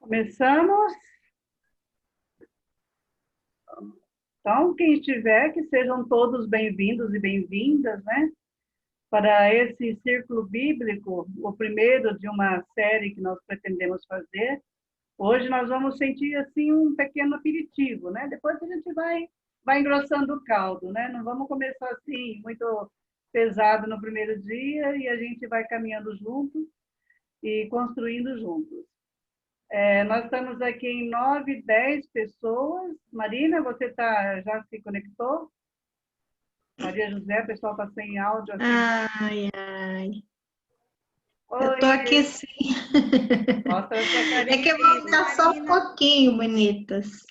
Começamos. Então, quem estiver, que sejam todos bem-vindos e bem-vindas, né? Para esse círculo bíblico, o primeiro de uma série que nós pretendemos fazer. Hoje nós vamos sentir, assim, um pequeno aperitivo, né? Depois a gente vai engrossando o caldo, né? Não vamos começar, assim, muito pesado no primeiro dia e a gente vai caminhando juntos e construindo juntos. Nós estamos aqui em 9, 10 pessoas. Marina, você já se conectou? Maria José, o pessoal está sem áudio aqui. Ai, ai. Eu tô Oi, aqui sim. mostra a sua carinha. É que eu vou ficar só um pouquinho, bonitas.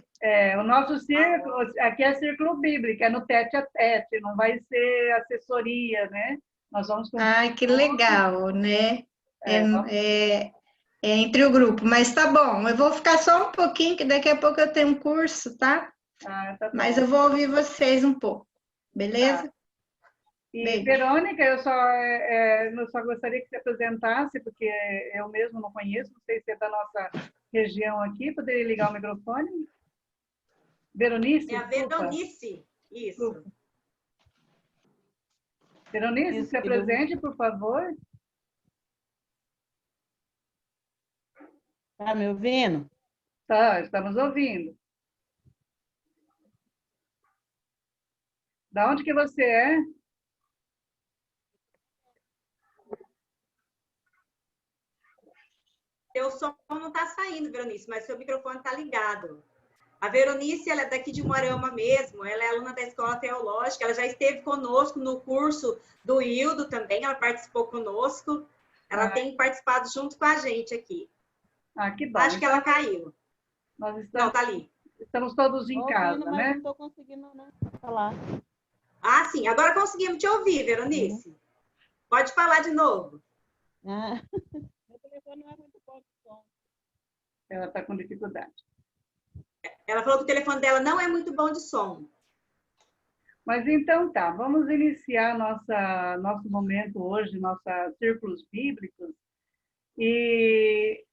O nosso círculo, aqui é círculo bíblico, é no tete a tete, não vai ser assessoria, né? Nós vamos Ai, que legal, né? vamos, É entre o grupo, mas tá bom. Eu vou ficar só um pouquinho, que daqui a pouco eu tenho um curso, tá? tá Mas bom. eu vou ouvir vocês um pouco, Tá. beleza? E, Beijo. Verônica, eu só gostaria que se apresentasse, porque eu mesmo não conheço, não sei se é da nossa região aqui, poderia ligar o microfone? Veronice, É a desculpa. Veronice, isso. Desculpa. Veronice, Isso, se apresente, por favor. Tá me ouvindo? Tá, estamos ouvindo. Da onde que você é? Seu som não está saindo, Veronice, mas seu microfone está ligado. A Veronice, ela é daqui de Moarama mesmo, ela é aluna da Escola Teológica, ela já esteve conosco no curso do Hildo também, ela participou conosco, ela tem participado junto com a gente aqui. Que bom. Acho que ela caiu. Nós Não, tá ali. Estamos todos em casa, ouvindo, né? Mas não estou conseguindo não falar. Ah, sim, agora conseguimos te ouvir, Veronice. Pode falar de novo. Meu telefone não é muito bom de som. Ela está com dificuldade. Ela falou que o telefone dela não é muito bom de som. Mas então tá, vamos iniciar nosso momento hoje, nossos círculos bíblicos. E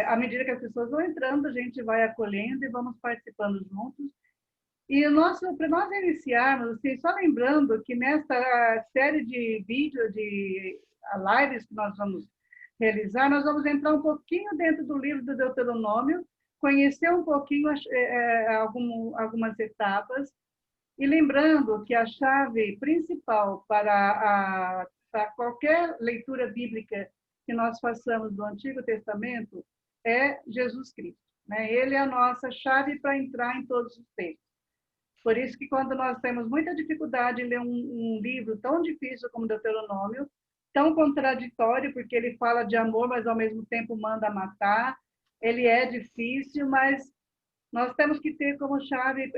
à medida que as pessoas vão entrando, a gente vai acolhendo e vamos participando juntos. E para nós iniciarmos, assim, só lembrando que nesta série de vídeos, de lives que nós vamos realizar, nós vamos entrar um pouquinho dentro do livro do Deuteronômio, conhecer um pouquinho algumas etapas, e lembrando que a chave principal para qualquer leitura bíblica que nós façamos do Antigo Testamento é Jesus Cristo, né? Ele é a nossa chave para entrar em todos os textos. Por isso que quando nós temos muita dificuldade em ler um livro tão difícil como Deuteronômio, tão contraditório, porque ele fala de amor, mas ao mesmo tempo manda matar, ele é difícil, mas nós temos que ter como chave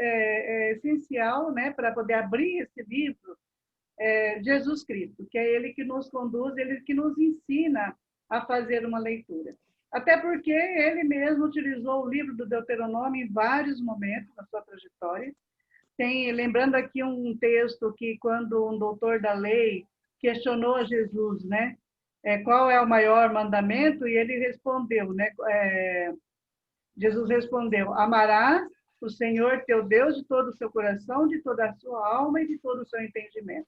essencial, né, para poder abrir esse livro, Jesus Cristo, que é ele que nos conduz, ele que nos ensina a fazer uma leitura. Até porque ele mesmo utilizou o livro do Deuteronômio em vários momentos na sua trajetória. Lembrando aqui um texto que, quando um doutor da lei questionou a Jesus, né, qual é o maior mandamento, e ele respondeu, né, Jesus respondeu: amarás o Senhor teu Deus de todo o seu coração, de toda a sua alma e de todo o seu entendimento.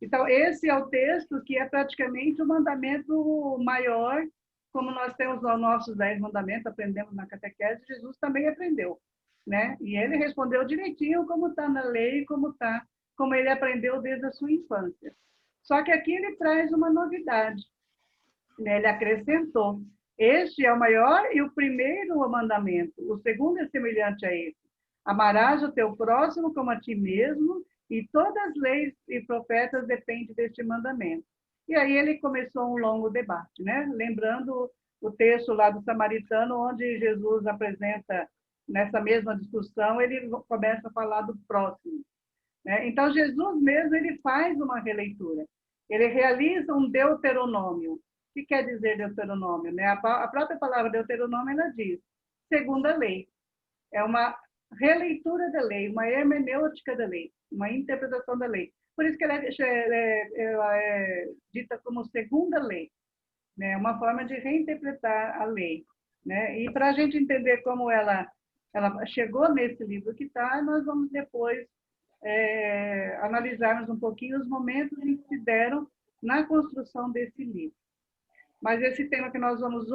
Então, esse é o texto que é praticamente o mandamento maior, como nós temos os nossos 10 mandamentos, aprendemos na catequese, Jesus também aprendeu, né? E ele respondeu direitinho como está na lei, como ele aprendeu desde a sua infância. Só que aqui ele traz uma novidade, né? Ele acrescentou: este é o maior e o primeiro mandamento. O segundo é semelhante a esse: amarás o teu próximo como a ti mesmo, e todas as leis e profetas dependem deste mandamento. E aí ele começou um longo debate, né? Lembrando o texto lá do Samaritano, onde Jesus apresenta, nessa mesma discussão, ele começa a falar do próximo, né? Então, Jesus mesmo, ele faz uma releitura. Ele realiza um deuteronômio. O que quer dizer deuteronômio, né? A própria palavra deuteronômio, ela diz segunda lei. É uma releitura da lei, uma hermenêutica da lei, uma interpretação da lei. Por isso que ela é dita como segunda lei, né? Uma forma de reinterpretar a lei. né? E para a gente entender como ela chegou nesse livro que está, nós vamos depois analisarmos um pouquinho os momentos em que se deram na construção desse livro. Mas esse tema que nós vamos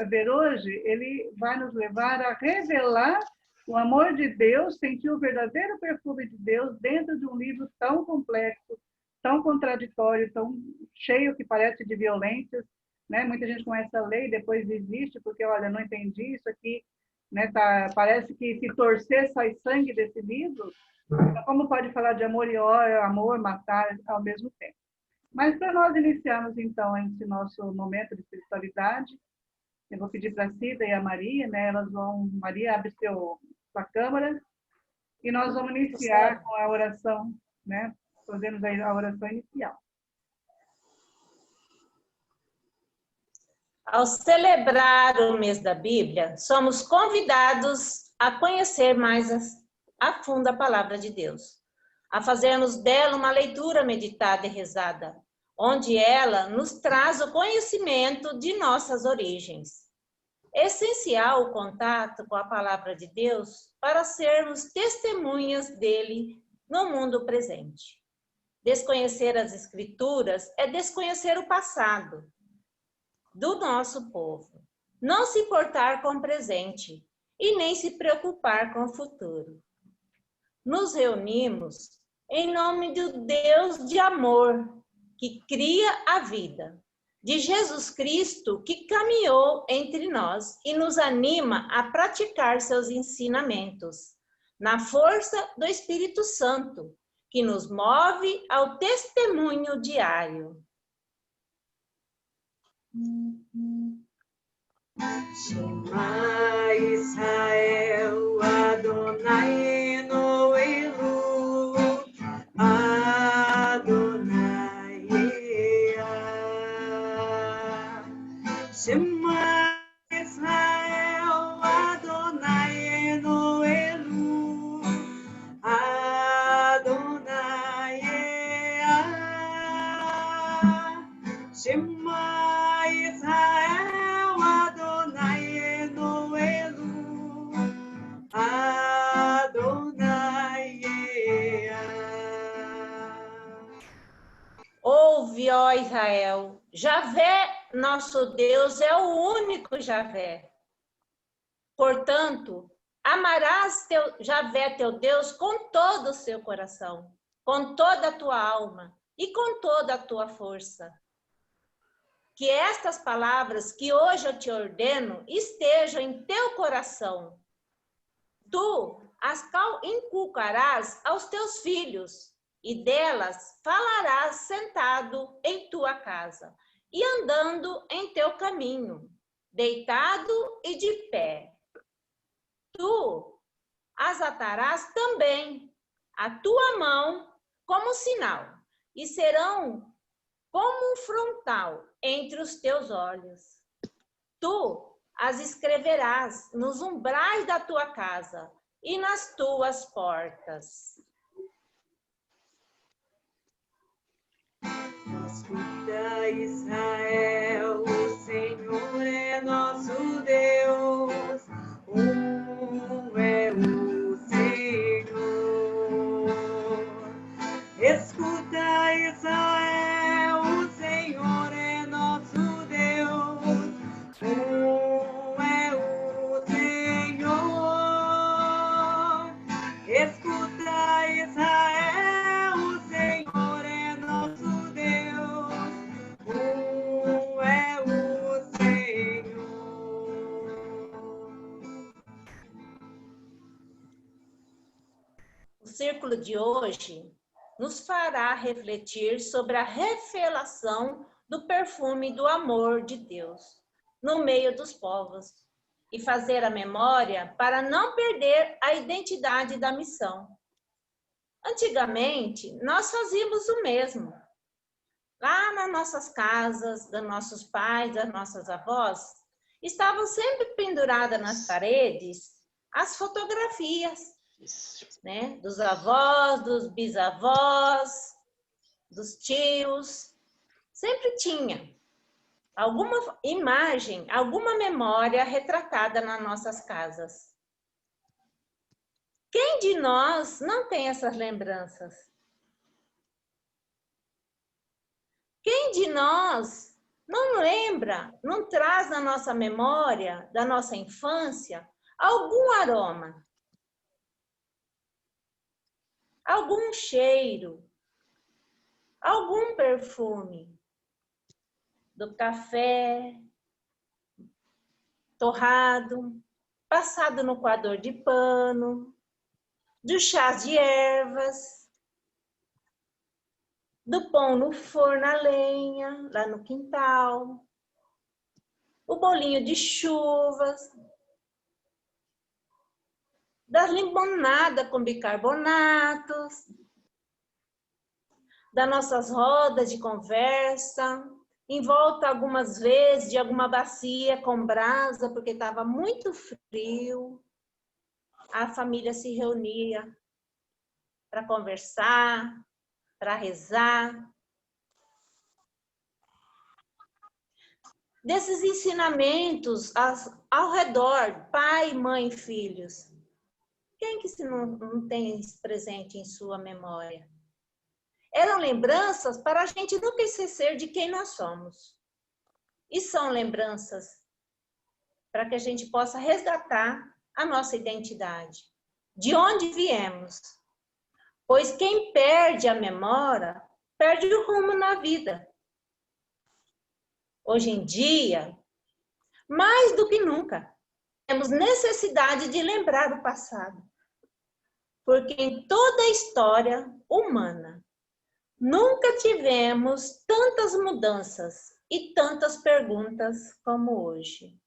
ver hoje, ele vai nos levar a revelar o amor de Deus, sentir o verdadeiro perfume de Deus dentro de um livro tão complexo, tão contraditório, tão cheio que parece de violências, né? Muita gente começa a ler e depois desiste porque, olha, não entendi isso aqui, né? Parece que se torcer sai sangue desse livro. Então, como pode falar de amor e ódio, amor, matar ao mesmo tempo? Mas para nós iniciarmos, então, esse nosso momento de espiritualidade, eu vou pedir para a Cida e a Maria, né? Maria, abre sua câmera, e nós vamos iniciar com a oração, né? Fazemos aí a oração inicial. Ao celebrar o mês da Bíblia, somos convidados a conhecer mais a fundo a palavra de Deus, a fazermos dela uma leitura meditada e rezada, onde ela nos traz o conhecimento de nossas origens. É essencial o contato com a palavra de Deus para sermos testemunhas dele no mundo presente. Desconhecer as Escrituras é desconhecer o passado do nosso povo, não se importar com o presente e nem se preocupar com o futuro. Nos reunimos em nome do Deus de amor, que cria a vida, de Jesus Cristo, que caminhou entre nós e nos anima a praticar seus ensinamentos, na força do Espírito Santo, que nos move ao testemunho diário. Shema Israel, Adonai Elohenu, Adonai Ea. Shema Israel, Adonai Elohenu, Adonai Ea. Shema Israel, Adonai Elohenu, Adonai Ea. Ouve, ó Israel, Javé, nosso Deus, é o único Javé. Portanto, amarás Javé, teu Deus, com todo o seu coração, com toda a tua alma e com toda a tua força. Que estas palavras que hoje eu te ordeno estejam em teu coração. Tu as inculcarás aos teus filhos, e delas falarás sentado em tua casa, e andando em teu caminho, deitado e de pé. Tu as atarás também à tua mão como sinal, e serão como um frontal entre os teus olhos. Tu as escreverás nos umbrais da tua casa e nas tuas portas. Escuta, Israel, o Senhor é nosso Deus, um é o Senhor. Escuta, Israel, o Senhor é nosso Deus, um é o Senhor. Escuta, Israel, o Senhor é nosso Deus, um é o Senhor. O círculo de hoje nos fará refletir sobre a revelação do perfume do amor de Deus no meio dos povos e fazer a memória para não perder a identidade da missão. Antigamente, nós fazíamos o mesmo. Lá nas nossas casas, dos nossos pais, das nossas avós, estavam sempre penduradas nas paredes as fotografias, né? Dos avós, dos bisavós, dos tios, sempre tinha. alguma imagem, alguma memória retratada nas nossas casas. Quem de nós não tem essas lembranças? Quem de nós não lembra, não traz na nossa memória da nossa infância algum aroma, algum cheiro, algum perfume do café torrado, passado no coador de pano, do chá de ervas, do pão no forno a lenha, lá no quintal, o bolinho de chuvas, das limonadas com bicarbonatos, das nossas rodas de conversa, em volta algumas vezes de alguma bacia com brasa, porque estava muito frio. A família se reunia para conversar, para rezar. Desses ensinamentos ao redor, pai, mãe, filhos. Quem que não tem isso presente em sua memória? Eram lembranças para a gente nunca esquecer de quem nós somos. E são lembranças para que a gente possa resgatar a nossa identidade. De onde viemos? Pois quem perde a memória, perde o rumo na vida. Hoje em dia, mais do que nunca, temos necessidade de lembrar o passado. Porque em toda a história humana, nunca tivemos tantas mudanças e tantas perguntas como hoje.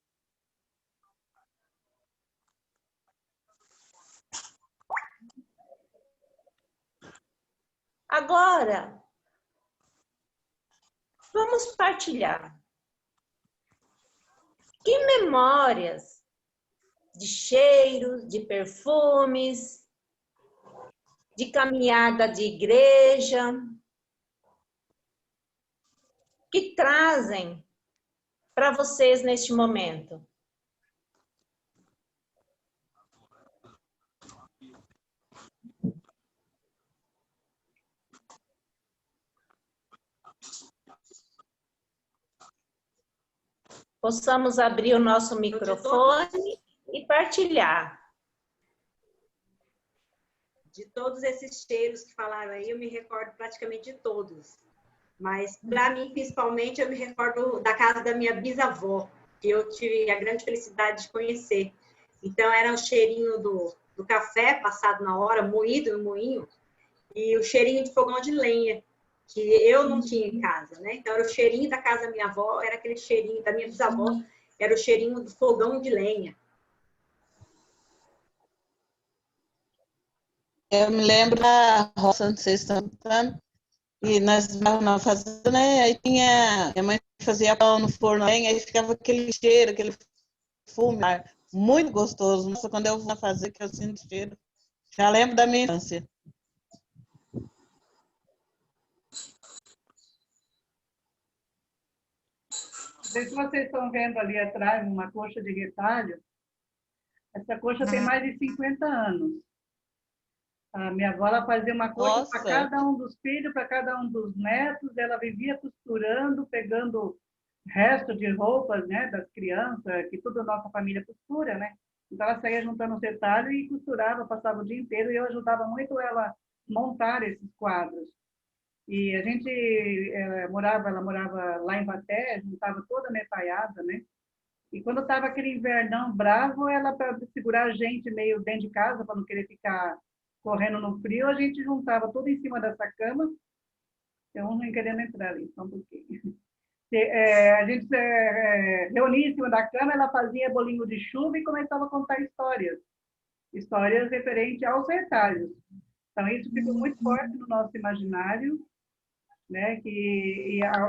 Agora, vamos partilhar. Que memórias de cheiros, de perfumes, de caminhada de igreja, que trazem para vocês neste momento? Possamos abrir o nosso microfone e partilhar. De todos esses cheiros que falaram aí, eu me recordo praticamente de todos. Mas, para mim, principalmente, eu me recordo da casa da minha bisavó, que eu tive a grande felicidade de conhecer. Então, era o cheirinho do café passado na hora, moído no moinho, e o cheirinho de fogão de lenha, que eu não tinha em casa, né? Então, era o cheirinho da casa da minha avó, era aquele cheirinho da minha bisavó, era o cheirinho do fogão de lenha. Eu me lembro da roça, não sei se estão contando, e nós na fazenda, né? Aí tinha, minha mãe fazia pão no forno, aí ficava aquele cheiro, aquele fumo, muito gostoso. Nossa, quando eu vou na fazenda, que eu sinto cheiro, já lembro da minha infância. Não sei se vocês estão vendo ali atrás uma coxa de retalho. Essa coxa tem mais de 50 anos. A minha avó ela fazia uma coxa para cada um dos filhos, para cada um dos netos. Ela vivia costurando, pegando resto de roupas, né, das crianças, que toda a nossa família costura, né? Então ela saía juntando os retalhos e costurava, passava o dia inteiro, e eu ajudava muito ela a montar esses quadros. E a gente ela morava lá em Baté, juntava toda a metalhada, né? E quando estava aquele invernão bravo, ela, para segurar a gente meio dentro de casa, para não querer ficar correndo no frio, a gente juntava tudo em cima dessa cama. Eu não querendo entrar ali, só um pouquinho. A gente reunia em cima da cama, ela fazia bolinho de chuva e começava a contar histórias. Histórias referentes aos retalhos. Então, isso ficou muito forte no nosso imaginário, né?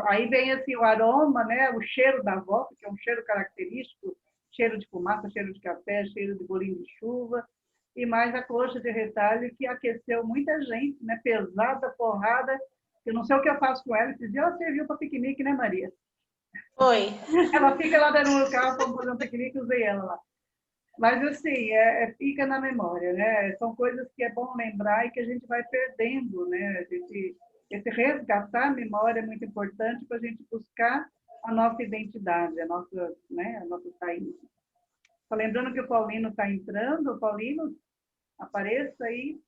Aí vem assim, o aroma, né? O cheiro da avó, que é um cheiro característico, cheiro de fumaça, cheiro de café, cheiro de bolinho de chuva, e mais a coxa de retalho, que aqueceu muita gente, né? Pesada, porrada. Eu não sei o que eu faço com ela, esses dias ela serviu para piquenique, né, Maria? Oi. Ela fica lá dentro do carro, vamos fazer um piquenique, usei ela lá. Mas, assim, fica na memória, né? São coisas que é bom lembrar e que a gente vai perdendo, né? Esse resgatar a memória é muito importante para a gente buscar a nossa identidade, a nossa saída. Só lembrando que o Paulino está entrando. Paulino, apareça aí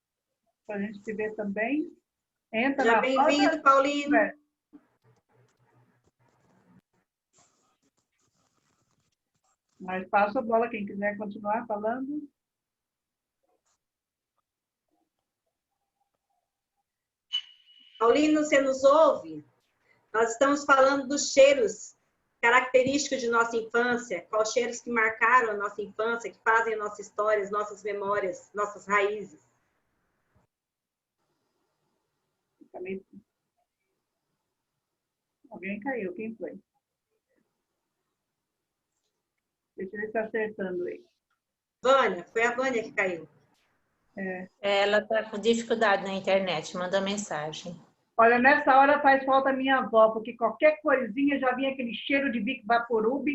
para a gente te ver também. Entra Já na bem-vindo, roda. Paulino. Mas passo a bola, quem quiser continuar falando. Paulino, você nos ouve? Nós estamos falando dos cheiros característicos de nossa infância, quais cheiros que marcaram a nossa infância, que fazem a nossa história, as nossas memórias, nossas raízes. Alguém caiu, quem foi? Deixa eu ver se está acertando aí. Vânia, foi a Vânia que caiu. Ela está com dificuldade na internet, manda mensagem. Olha, nessa hora faz falta a minha avó, porque qualquer coisinha já vinha aquele cheiro de Vic Vaporub.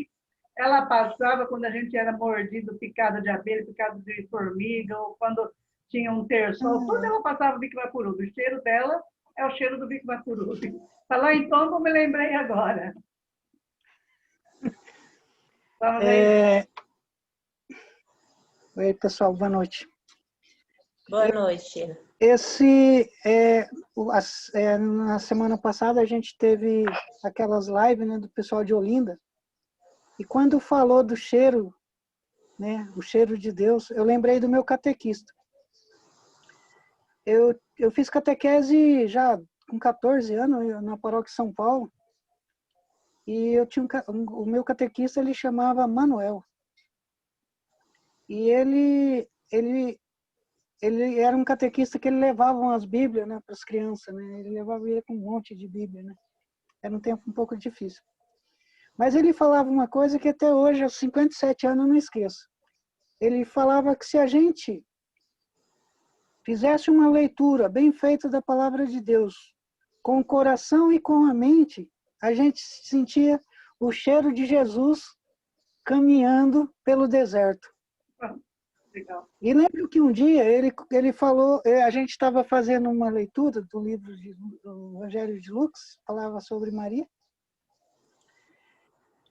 Ela passava quando a gente era mordido, picado de abelha, picado de formiga, ou quando tinha um terçol, tudo ela passava Vic Vaporub. O cheiro dela é o cheiro do Vic Vaporub. Falar em tombo, me lembrei agora. Oi, pessoal, boa noite. Boa noite. Na semana passada a gente teve aquelas lives, né, do pessoal de Olinda, e quando falou do cheiro, né, o cheiro de Deus, eu lembrei do meu catequista. Eu fiz catequese já com 14 anos na paróquia São Paulo, e eu tinha o meu catequista, ele chamava Manuel. E ele era um catequista que ele levava as Bíblias, né, para as crianças, né? Ele levava com um monte de Bíblia, né? Era um tempo um pouco difícil. Mas ele falava uma coisa que até hoje, aos 57 anos, eu não esqueço. Ele falava que se a gente fizesse uma leitura bem feita da palavra de Deus, com o coração e com a mente, a gente sentia o cheiro de Jesus caminhando pelo deserto. Legal. E lembro que um dia ele falou, a gente estava fazendo uma leitura do livro do Evangelho de Lucas, falava sobre Maria,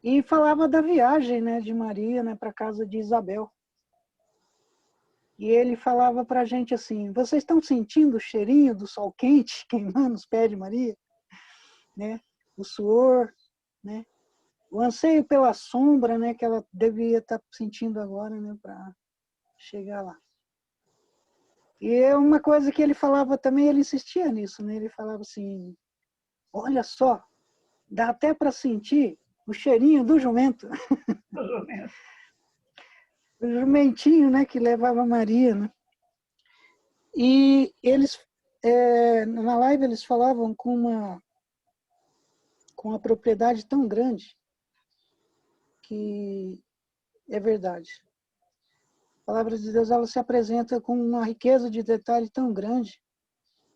e falava da viagem, né, de Maria, né, para a casa de Isabel. E ele falava para a gente assim: vocês estão sentindo o cheirinho do sol quente queimando os pés de Maria? Né? O suor, né? O anseio pela sombra, né, que ela devia estar sentindo agora, né, para chegar lá. E é uma coisa que ele falava também, ele insistia nisso, né? Ele falava assim: olha só, dá até para sentir o cheirinho do jumento. O jumentinho, né, que levava Maria, né? E eles, na live, eles falavam com uma propriedade tão grande que é verdade. A palavra de Deus, ela se apresenta com uma riqueza de detalhe tão grande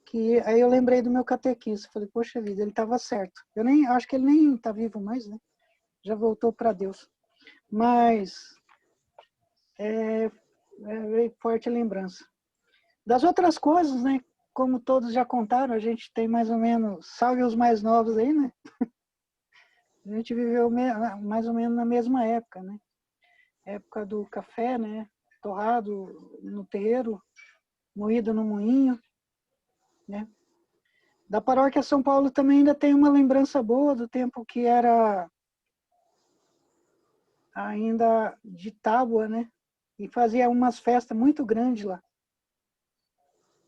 que aí eu lembrei do meu catequista. Falei, poxa vida, ele estava certo. Eu acho que ele nem está vivo mais, né? Já voltou para Deus. Mas é forte a lembrança. Das outras coisas, né? Como todos já contaram, a gente tem mais ou menos, salve os mais novos aí, né? A gente viveu mais ou menos na mesma época, né? Época do café, né? Torrado no terreiro, moído no moinho, né? Da paróquia São Paulo também ainda tem uma lembrança boa do tempo que era ainda de tábua, né? E fazia umas festas muito grandes lá.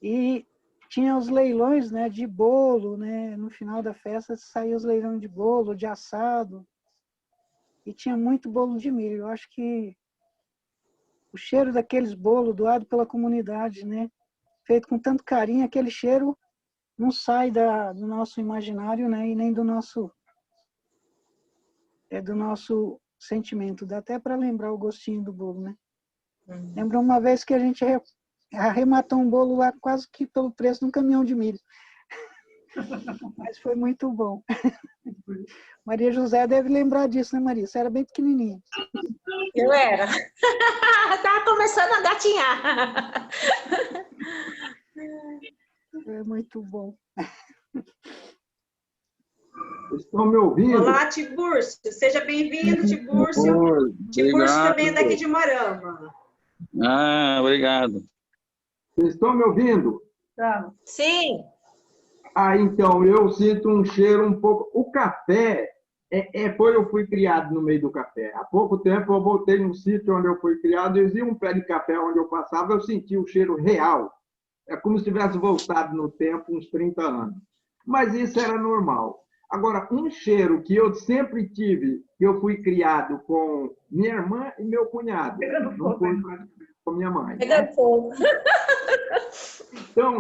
E tinha os leilões, né, de bolo, né? No final da festa saía os leilões de bolo, de assado. E tinha muito bolo de milho. Eu acho que o cheiro daqueles bolos doados pela comunidade, né? Feito com tanto carinho, aquele cheiro não sai do nosso imaginário, né? E nem do nosso sentimento. Dá até para lembrar o gostinho do bolo, né? Lembra uma vez que a gente arrematou um bolo lá quase que pelo preço de um caminhão de milho. Mas foi muito bom. Maria José deve lembrar disso, né, Maria? Você era bem pequenininha. Eu era. Estava começando a gatinhar. É muito bom. Estão me ouvindo? Olá, Tiburcio. Seja bem-vindo, Tiburcio. Oi, Tiburcio obrigado. também é daqui de Moarama. Ah, obrigado. Vocês estão me ouvindo? Tá. Sim. Então, eu sinto um cheiro um pouco... O café, eu fui criado no meio do café. Há pouco tempo eu voltei no sítio onde eu fui criado e vi um pé de café onde eu passava, eu senti o cheiro real. É como se tivesse voltado no tempo uns 30 anos. Mas isso era normal. Agora, um cheiro que eu sempre tive, que eu fui criado com minha irmã e meu cunhado, não foi com minha mãe. Pegando fogo. Então,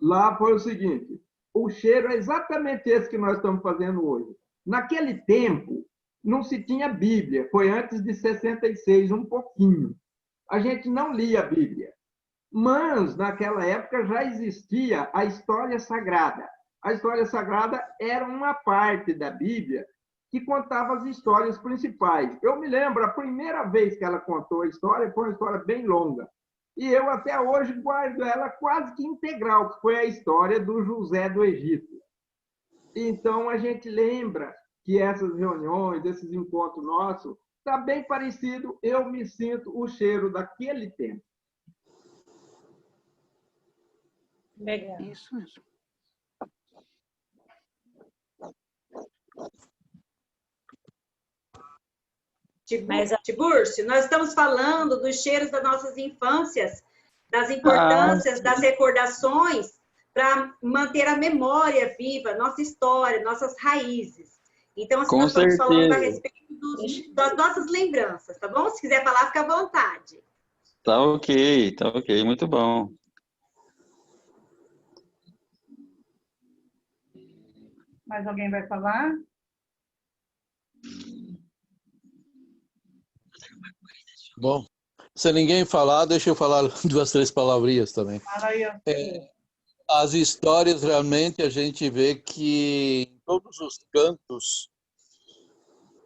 lá foi o seguinte, o cheiro é exatamente esse que nós estamos fazendo hoje. Naquele tempo, não se tinha Bíblia, foi antes de 66, um pouquinho. A gente não lia a Bíblia. Mas, naquela época, já existia a história sagrada. A história sagrada era uma parte da Bíblia que contava as histórias principais. Eu me lembro, a primeira vez que ela contou a história, foi uma história bem longa. E eu até hoje guardo ela quase que integral, que foi a história do José do Egito. Então, a gente lembra que essas reuniões, esses encontros nossos, está bem parecido, eu me sinto o cheiro daquele tempo. Legal. Isso mesmo. Tiburcio, nós estamos falando dos cheiros das nossas infâncias, das importâncias, das recordações, para manter a memória viva, nossa história, nossas raízes. Então, assim, nós estamos falando a respeito das nossas lembranças, tá bom? Se quiser falar, fica à vontade. Tá ok, muito bom. Mais alguém vai falar? Bom, se ninguém falar, deixa eu falar 2, 3 palavrinhas também. As histórias, realmente, a gente vê que em todos os cantos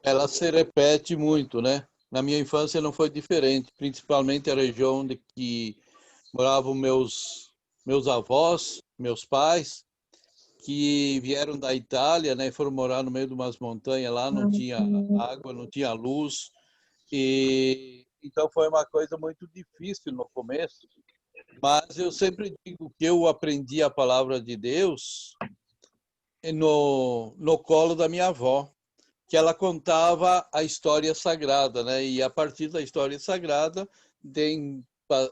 ela se repete muito, né? Na minha infância não foi diferente, principalmente a região onde que moravam meus avós, meus pais, que vieram da Itália, né? Foram morar no meio de umas montanhas lá, não tinha água, não tinha luz. E então foi uma coisa muito difícil no começo, mas eu sempre digo que eu aprendi a palavra de Deus no colo da minha avó, que ela contava a história sagrada, né? E a partir da história sagrada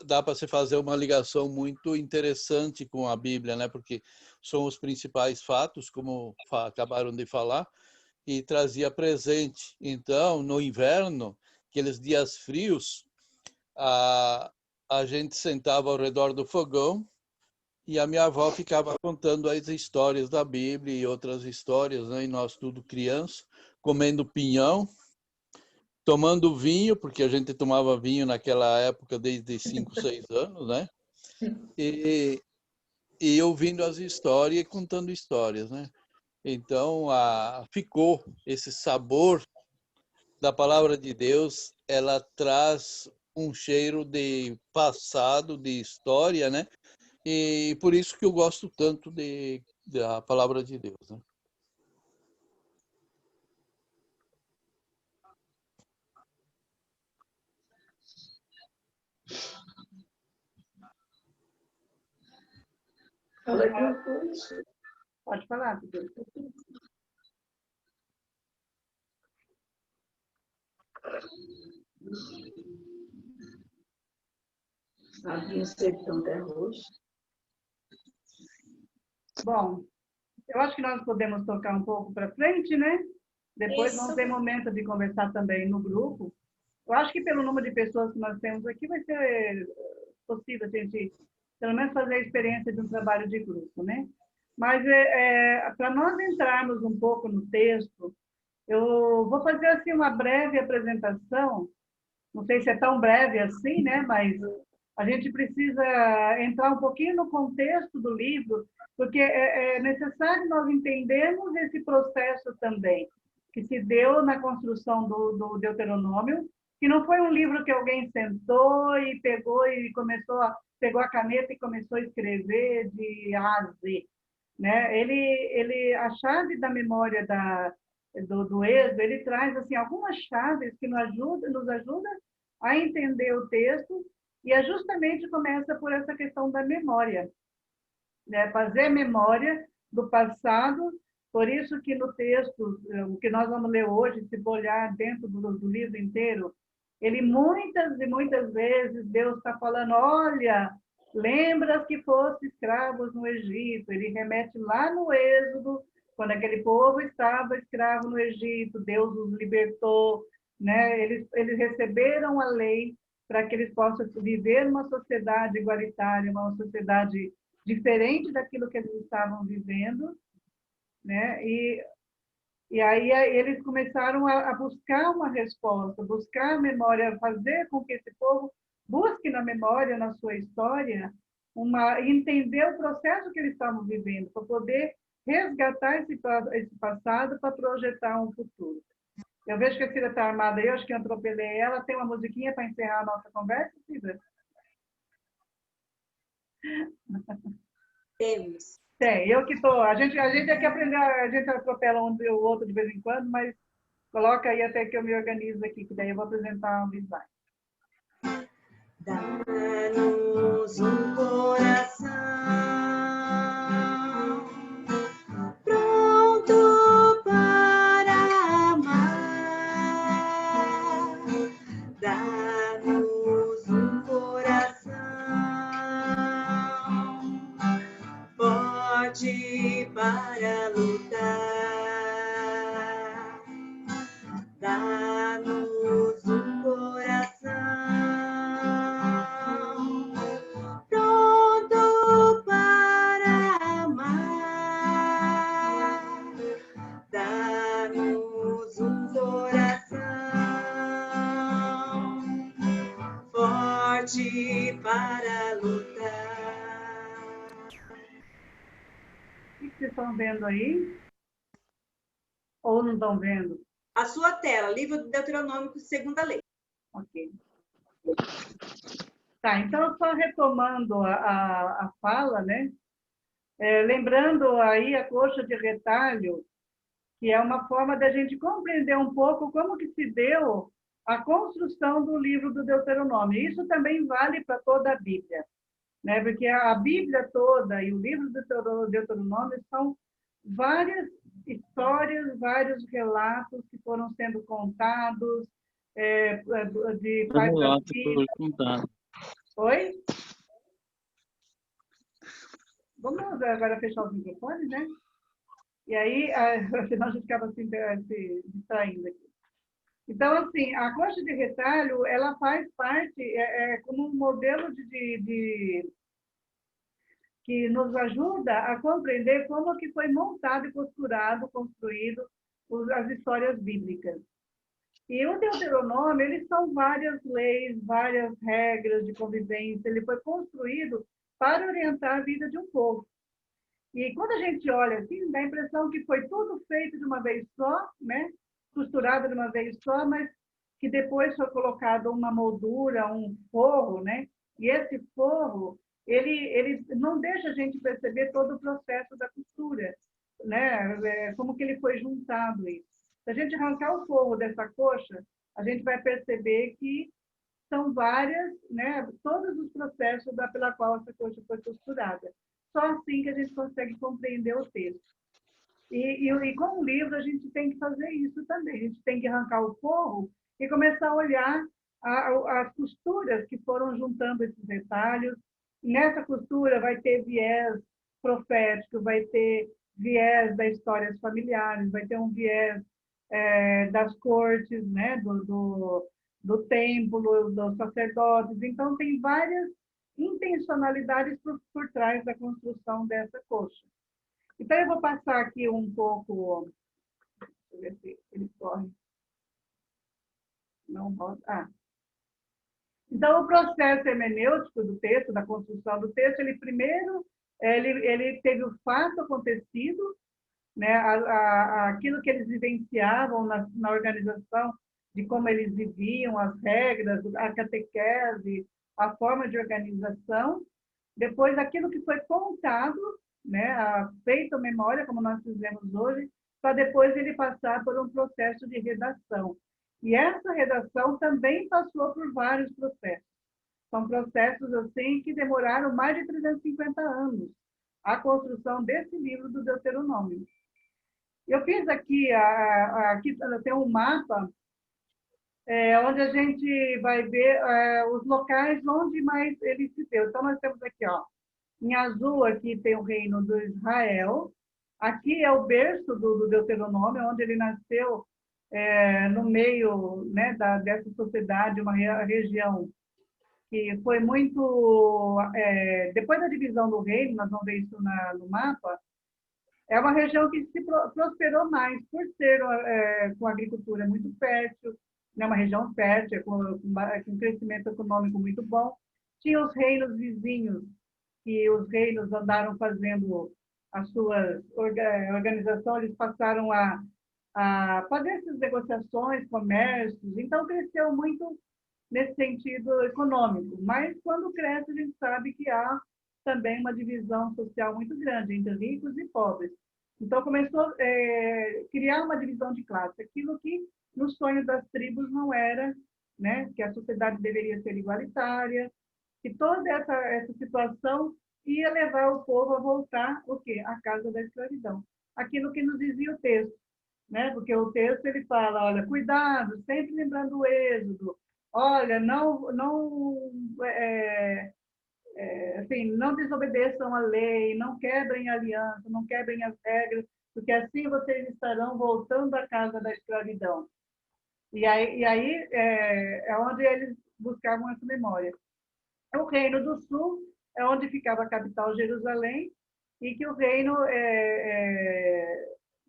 dá para se fazer uma ligação muito interessante com a Bíblia, né? Porque são os principais fatos, como acabaram de falar, e trazia presente. Então, no inverno, aqueles dias frios, a gente sentava ao redor do fogão e a minha avó ficava contando as histórias da Bíblia e outras histórias, né? E nós tudo criança, comendo pinhão, tomando vinho, porque a gente tomava vinho naquela época desde 5, 6 anos, né? E ouvindo as histórias e contando histórias, né? Então, ficou esse sabor da palavra de Deus, ela traz um cheiro de passado, de história, né? E por isso que eu gosto tanto da palavra de Deus, né? Pode falar, Bom, eu acho que nós podemos tocar um pouco para frente, né? Depois vamos ter momento de conversar também no grupo. Eu acho que pelo número de pessoas que nós temos aqui vai ser possível a gente, pelo menos, fazer a experiência de um trabalho de grupo, né? Mas para nós entrarmos um pouco no texto, eu vou fazer assim uma breve apresentação. Não sei se é tão breve assim, né? Mas A gente precisa entrar um pouquinho no contexto do livro, porque é necessário nós entendermos esse processo também, que se deu na construção do Deuteronômio, que não foi um livro que alguém sentou e pegou pegou a caneta e começou a escrever de A a Z, né? A chave da memória do Êxodo, ele traz assim algumas chaves que nos ajuda a entender o texto, e justamente começa por essa questão da memória, né? Fazer memória do passado. Por isso que no texto, o que nós vamos ler hoje, se for olhar dentro do livro inteiro, ele muitas e muitas vezes, Deus está falando, olha, lembra que fosse escravos no Egito. Ele remete lá no Êxodo, quando aquele povo estava escravo no Egito, Deus os libertou, né? Eles receberam a lei para que eles possam viver uma sociedade igualitária, uma sociedade diferente daquilo que eles estavam vivendo, né? E aí eles começaram a buscar uma resposta, buscar a memória, fazer com que esse povo busque na memória, na sua história, entender o processo que eles estavam vivendo, para poder resgatar esse passado para projetar um futuro. Eu vejo que a Cida está armada aí, eu acho que eu atropelei ela. Tem uma musiquinha para encerrar a nossa conversa, Cida? Temos. Tem, eu que estou. A gente tem que aprender, a gente atropela um o outro de vez em quando, mas coloca aí até que eu me organizo aqui, que daí eu vou apresentar um design. Dá-nos um coração pronto para amar. Dá-nos um coração forte para lutar. Dá-nos um coração pronto para amar. Dá-nos um coração forte para lutar. O que vocês estão vendo aí? Ou não estão vendo? A sua tela, livro do Deuteronômio, segunda lei. Ok. Tá, então, só retomando a fala, né? Lembrando aí a coxa de retalho, que é uma forma da gente compreender um pouco como que se deu a construção do livro do Deuteronômio. Isso também vale para toda a Bíblia, né? Porque a Bíblia toda e o livro do Deuteronômio são várias histórias, vários relatos que foram sendo contados de pai para filho. Oi? Vamos agora fechar os microfones, né? E aí, senão a gente acaba se distraindo aqui. Então, assim, a coxa de retalho, ela faz parte, como um modelo que nos ajuda a compreender como que foi montado e construído as histórias bíblicas. E o Deuteronômio, eles são várias leis, várias regras de convivência, ele foi construído para orientar a vida de um povo. E quando a gente olha assim, dá a impressão que foi tudo feito de uma vez só, né? Costurado de uma vez só, mas que depois foi colocado uma moldura, um forro, né? E esse forro, ele não deixa a gente perceber todo o processo da costura, né? Como que ele foi juntado isso. Se a gente arrancar o forro dessa coxa, a gente vai perceber que são várias, né? Todos os processos pela qual essa coxa foi costurada. Só assim que a gente consegue compreender o texto. E com o livro, a gente tem que fazer isso também. A gente tem que arrancar o forro e começar a olhar as costuras que foram juntando esses detalhes. Nessa costura vai ter viés profético, vai ter viés das histórias familiares, vai ter um viés das cortes, né? do templo, dos sacerdotes. Então, tem várias intencionalidades por trás da construção dessa coxa. Então, eu vou passar aqui um pouco... Deixa eu ver se ele corre. Não roda. Então, o processo hermenêutico do texto, da construção do texto, ele primeiro ele teve o fato acontecido, né, aquilo que eles vivenciavam na organização, de como eles viviam, as regras, a catequese, a forma de organização. Depois, aquilo que foi contado, né, feito memória, como nós fizemos hoje, para depois ele passar por um processo de redação. E essa redação também passou por vários processos. São processos assim que demoraram mais de 350 anos, a construção desse livro do Deuteronômio. Eu fiz aqui, aqui tem um mapa onde a gente vai ver os locais onde mais ele se deu. Então, nós temos aqui, ó, em azul, aqui tem o reino do Israel. Aqui é o berço do Deuteronômio, onde ele nasceu no meio, né, dessa sociedade, uma região que foi muito... depois da divisão do reino, nós vamos ver isso no mapa, é uma região que se prosperou mais por ser com agricultura muito fértil, né, uma região fértil, com um crescimento econômico muito bom. Tinha os reinos vizinhos, que os reinos andaram fazendo as suas organizações, eles passaram a fazer essas negociações, comércios, então cresceu muito nesse sentido econômico. Mas quando cresce, a gente sabe que há também uma divisão social muito grande entre ricos e pobres. Então começou a criar uma divisão de classe, aquilo que no sonho das tribos não era, né, que a sociedade deveria ser igualitária, que toda essa situação ia levar o povo a voltar o quê? À casa da escravidão. Aquilo que nos dizia o texto, né? Porque o texto ele fala, olha, cuidado, sempre lembrando o Êxodo, olha, assim, não desobedeçam a lei, não quebrem a aliança, não quebrem as regras, porque assim vocês estarão voltando à casa da escravidão. E aí é onde eles buscavam essa memória. O Reino do Sul é onde ficava a capital Jerusalém, e que o reino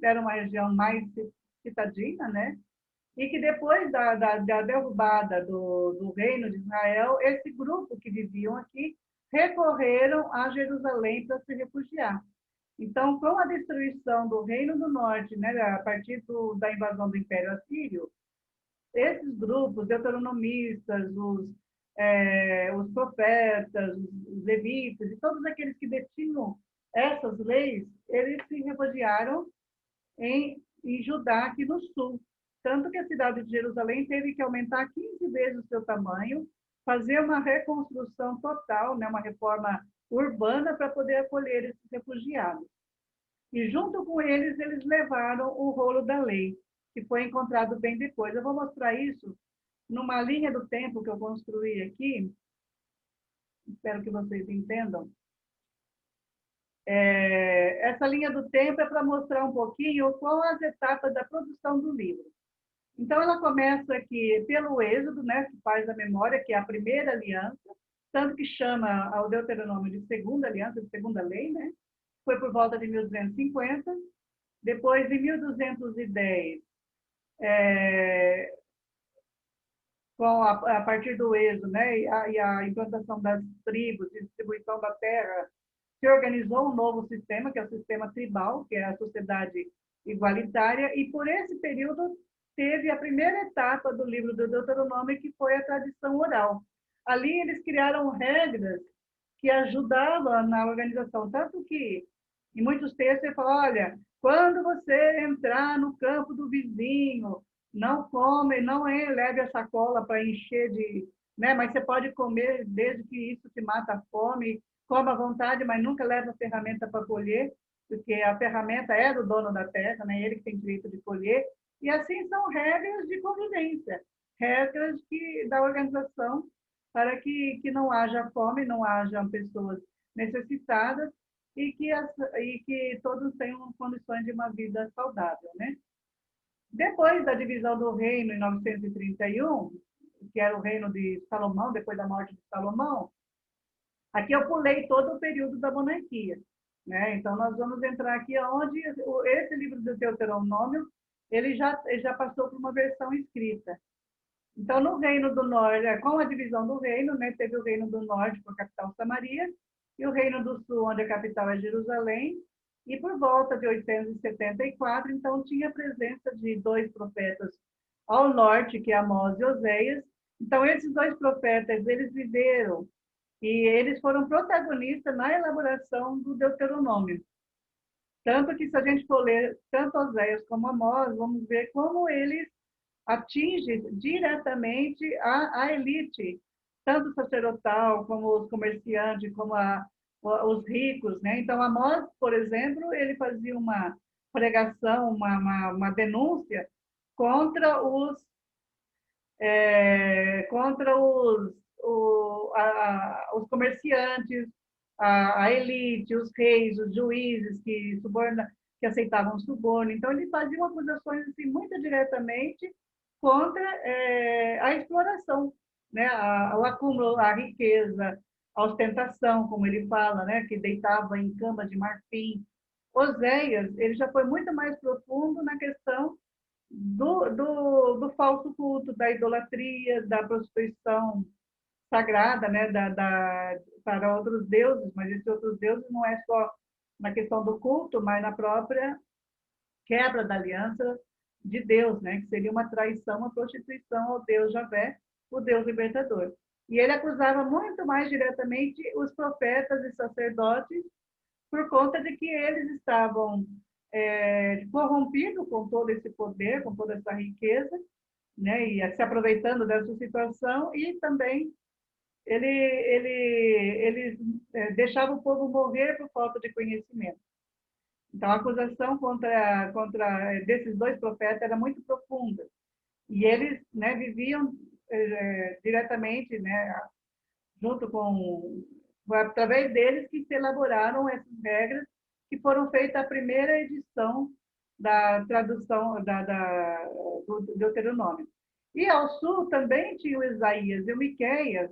era uma região mais citadina, né? E que depois da derrubada do reino de Israel, esse grupo que viviam aqui recorreram a Jerusalém para se refugiar. Então, com a destruição do Reino do Norte, né, a partir da invasão do Império Assírio, esses grupos, deuteronomistas, os profetas, os levitas e todos aqueles que detinham essas leis, eles se refugiaram em Judá, aqui no sul. Tanto que a cidade de Jerusalém teve que aumentar 15 vezes o seu tamanho, fazer uma reconstrução total, né, uma reforma urbana para poder acolher esses refugiados. E junto com eles, eles levaram o rolo da lei, que foi encontrado bem depois. Eu vou mostrar isso numa linha do tempo que eu construí aqui. Espero que vocês entendam. Essa linha do tempo é para mostrar um pouquinho qual as etapas da produção do livro. Então, ela começa aqui pelo Êxodo, né, que faz a memória, que é a primeira aliança, tanto que chama ao Deuteronômio de segunda aliança, de segunda lei, né? Foi por volta de 1250. Depois, em 1210, a partir do Êxodo, né, e a implantação das tribos, distribuição da terra, se organizou um novo sistema, que é o sistema tribal, que é a sociedade igualitária, e por esse período teve a primeira etapa do livro do Deuteronômio, que foi a tradição oral. Ali eles criaram regras que ajudavam na organização, tanto que em muitos textos ele fala, olha, quando você entrar no campo do vizinho, não come, não leve a sacola para encher de... né? Mas você pode comer desde que isso te mata a fome, coma à vontade, mas nunca leve a ferramenta para colher, porque a ferramenta é do dono da terra, né? Ele que tem direito de colher. E assim são regras de convivência, regras da organização para que não haja fome, não hajam pessoas necessitadas e que todos tenham condições de uma vida saudável, né? Depois da divisão do reino em 931, que era o reino de Salomão, depois da morte de Salomão, aqui eu pulei todo o período da monarquia, né? Então nós vamos entrar aqui onde esse livro do Deuteronômio ele já passou por uma versão escrita. Então, no Reino do Norte, com a divisão do reino, né, teve o Reino do Norte, com a capital Samaria, e o Reino do Sul, onde a capital é Jerusalém, e por volta de 874, então, tinha a presença de 2 profetas ao norte, que é Amós e Oséias. Então, esses 2 profetas, eles viveram, e eles foram protagonistas na elaboração do Deuteronômio. Tanto que, se a gente for ler tanto Oséias como Amós, vamos ver como eles atingem diretamente a elite, tanto sacerdotal, como os comerciantes, como os ricos, né? Então, Amós, por exemplo, ele fazia uma pregação, uma denúncia contra os comerciantes, a elite, os reis, os juízes que aceitavam suborno. Então, ele fazia acusações assim, muito diretamente contra a exploração, né? O acúmulo, a riqueza, a ostentação, como ele fala, né? Que deitava em cama de marfim. Oséias, ele já foi muito mais profundo na questão do falso culto, da idolatria, da prostituição sagrada, né, para outros deuses, mas esses outros deuses não é só na questão do culto, mas na própria quebra da aliança de Deus, né, que seria uma traição, uma prostituição ao Deus Javé, o Deus libertador. E ele acusava muito mais diretamente os profetas e sacerdotes por conta de que eles estavam corrompidos com todo esse poder, com toda essa riqueza, né, e se aproveitando dessa situação, e também ele deixava o povo morrer por falta de conhecimento. Então, a acusação contra desses 2 profetas era muito profunda. E eles, né, viviam diretamente, né, junto com... Através deles que se elaboraram essas regras, que foram feitas a primeira edição da tradução do Deuteronômio. E ao sul também tinha o Isaías e o Miqueias,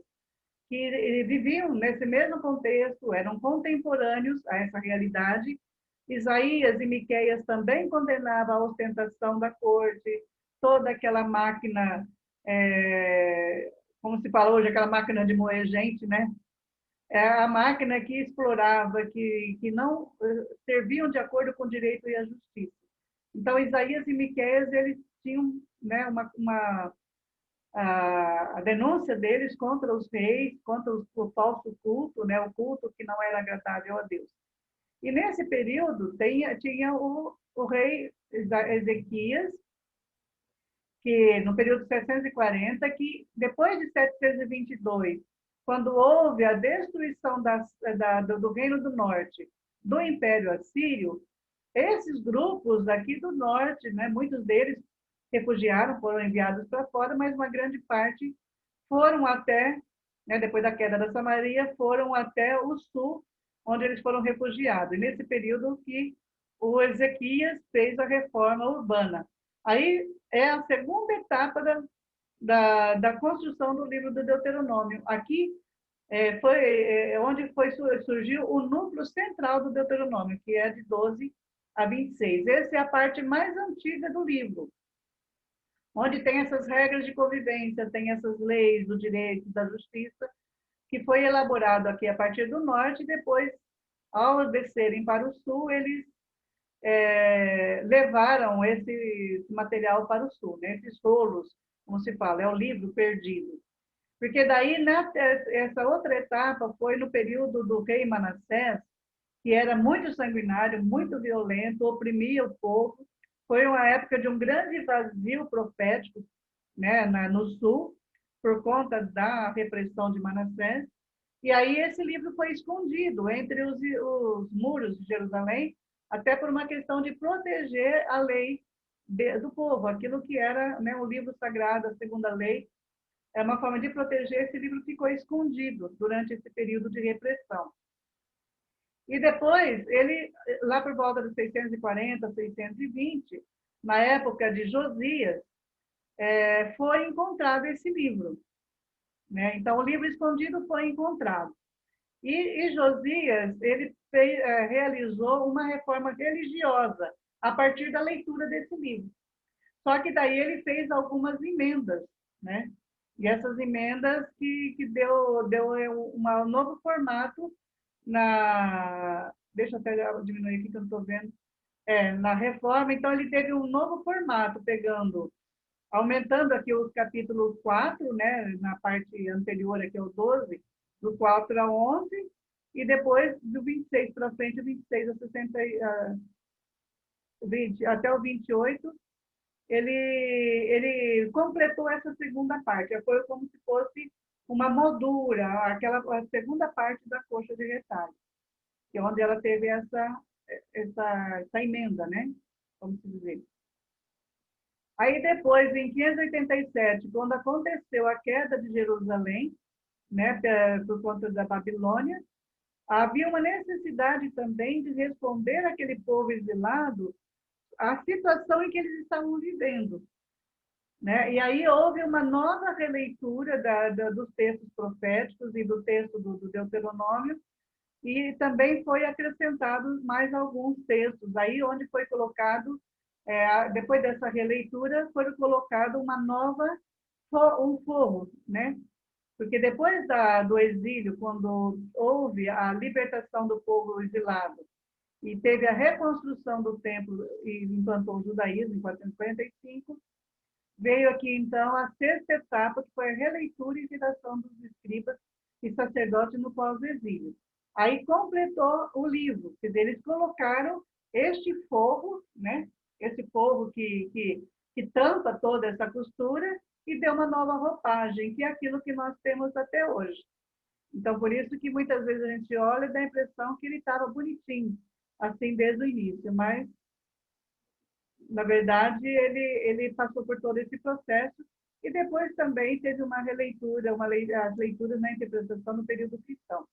que viviam nesse mesmo contexto, eram contemporâneos a essa realidade. Isaías e Miqueias também condenavam a ostentação da corte, toda aquela máquina, como se fala hoje, aquela máquina de moer gente, né? A máquina que explorava, que não serviam de acordo com o direito e a justiça. Então, Isaías e Miqueias, eles tinham, né, a denúncia deles contra os reis, contra o falso culto, né, o culto que não era agradável a Deus. E nesse período tinha o rei Ezequias, que no período de 740, que depois de 722, quando houve a destruição do Reino do Norte, do Império Assírio, esses grupos aqui do Norte, né, muitos deles refugiaram, foram enviados para fora, mas uma grande parte foram até, né, depois da queda da Samaria, foram até o sul, onde eles foram refugiados. E nesse período que o Ezequias fez a reforma urbana. Aí é a segunda etapa da construção do livro do Deuteronômio. Aqui foi onde surgiu o núcleo central do Deuteronômio, que é de 12 a 26. Essa é a parte mais antiga do livro, onde tem essas regras de convivência, tem essas leis do direito, da justiça, que foi elaborado aqui a partir do norte, e depois, ao descerem para o sul, eles levaram esse material para o sul, né? Esses rolos, como se fala, é o livro perdido. Porque daí, essa outra etapa foi no período do rei Manassés, que era muito sanguinário, muito violento, oprimia o povo. Foi uma época de um grande vazio profético, né, no sul, por conta da repressão de Manassés. E aí esse livro foi escondido entre os muros de Jerusalém, até por uma questão de proteger a lei do povo, aquilo que era, né, o livro sagrado, a segunda lei. É uma forma de proteger. Esse livro ficou escondido durante esse período de repressão. E depois, ele, lá por volta de 640, 620, na época de Josias, foi encontrado esse livro, né? Então, o livro escondido foi encontrado. E Josias, ele realizou uma reforma religiosa a partir da leitura desse livro. Só que daí ele fez algumas emendas, né? E essas emendas que deu um novo formato na... Deixa eu até diminuir aqui que eu não estou vendo. Na reforma, então ele teve um novo formato, aumentando aqui os capítulos 4, né, na parte anterior aqui, o 12, do 4 ao 11, e depois do 26 para frente, 26 a 60, 20, até o 28, ele completou essa segunda parte. Foi como se fosse uma moldura, a segunda parte da coxa de retalho, que é onde ela teve essa emenda, né? Vamos dizer. Aí depois, em 587, quando aconteceu a queda de Jerusalém, né, por conta da Babilônia, havia uma necessidade também de responder àquele povo exilado à situação em que eles estavam vivendo, né? E aí houve uma nova releitura dos textos proféticos e do texto do Deuteronômio, e também foi acrescentado mais alguns textos, aí onde foi colocado, depois dessa releitura, foi colocado um forro, né? Porque depois do exílio, quando houve a libertação do povo exilado e teve a reconstrução do templo e implantou o judaísmo em 445, veio aqui então a sexta etapa, que foi a releitura e redação dos escribas e sacerdotes no pós-exílio. Aí completou o livro, quer dizer, eles colocaram este forro, né? Esse forro que tampa toda essa costura e deu uma nova roupagem, que é aquilo que nós temos até hoje. Então, por isso que muitas vezes a gente olha e dá a impressão que ele estava bonitinho, assim desde o início, mas, na verdade, ele passou por todo esse processo e depois também teve uma releitura, as leituras na interpretação no período cristão.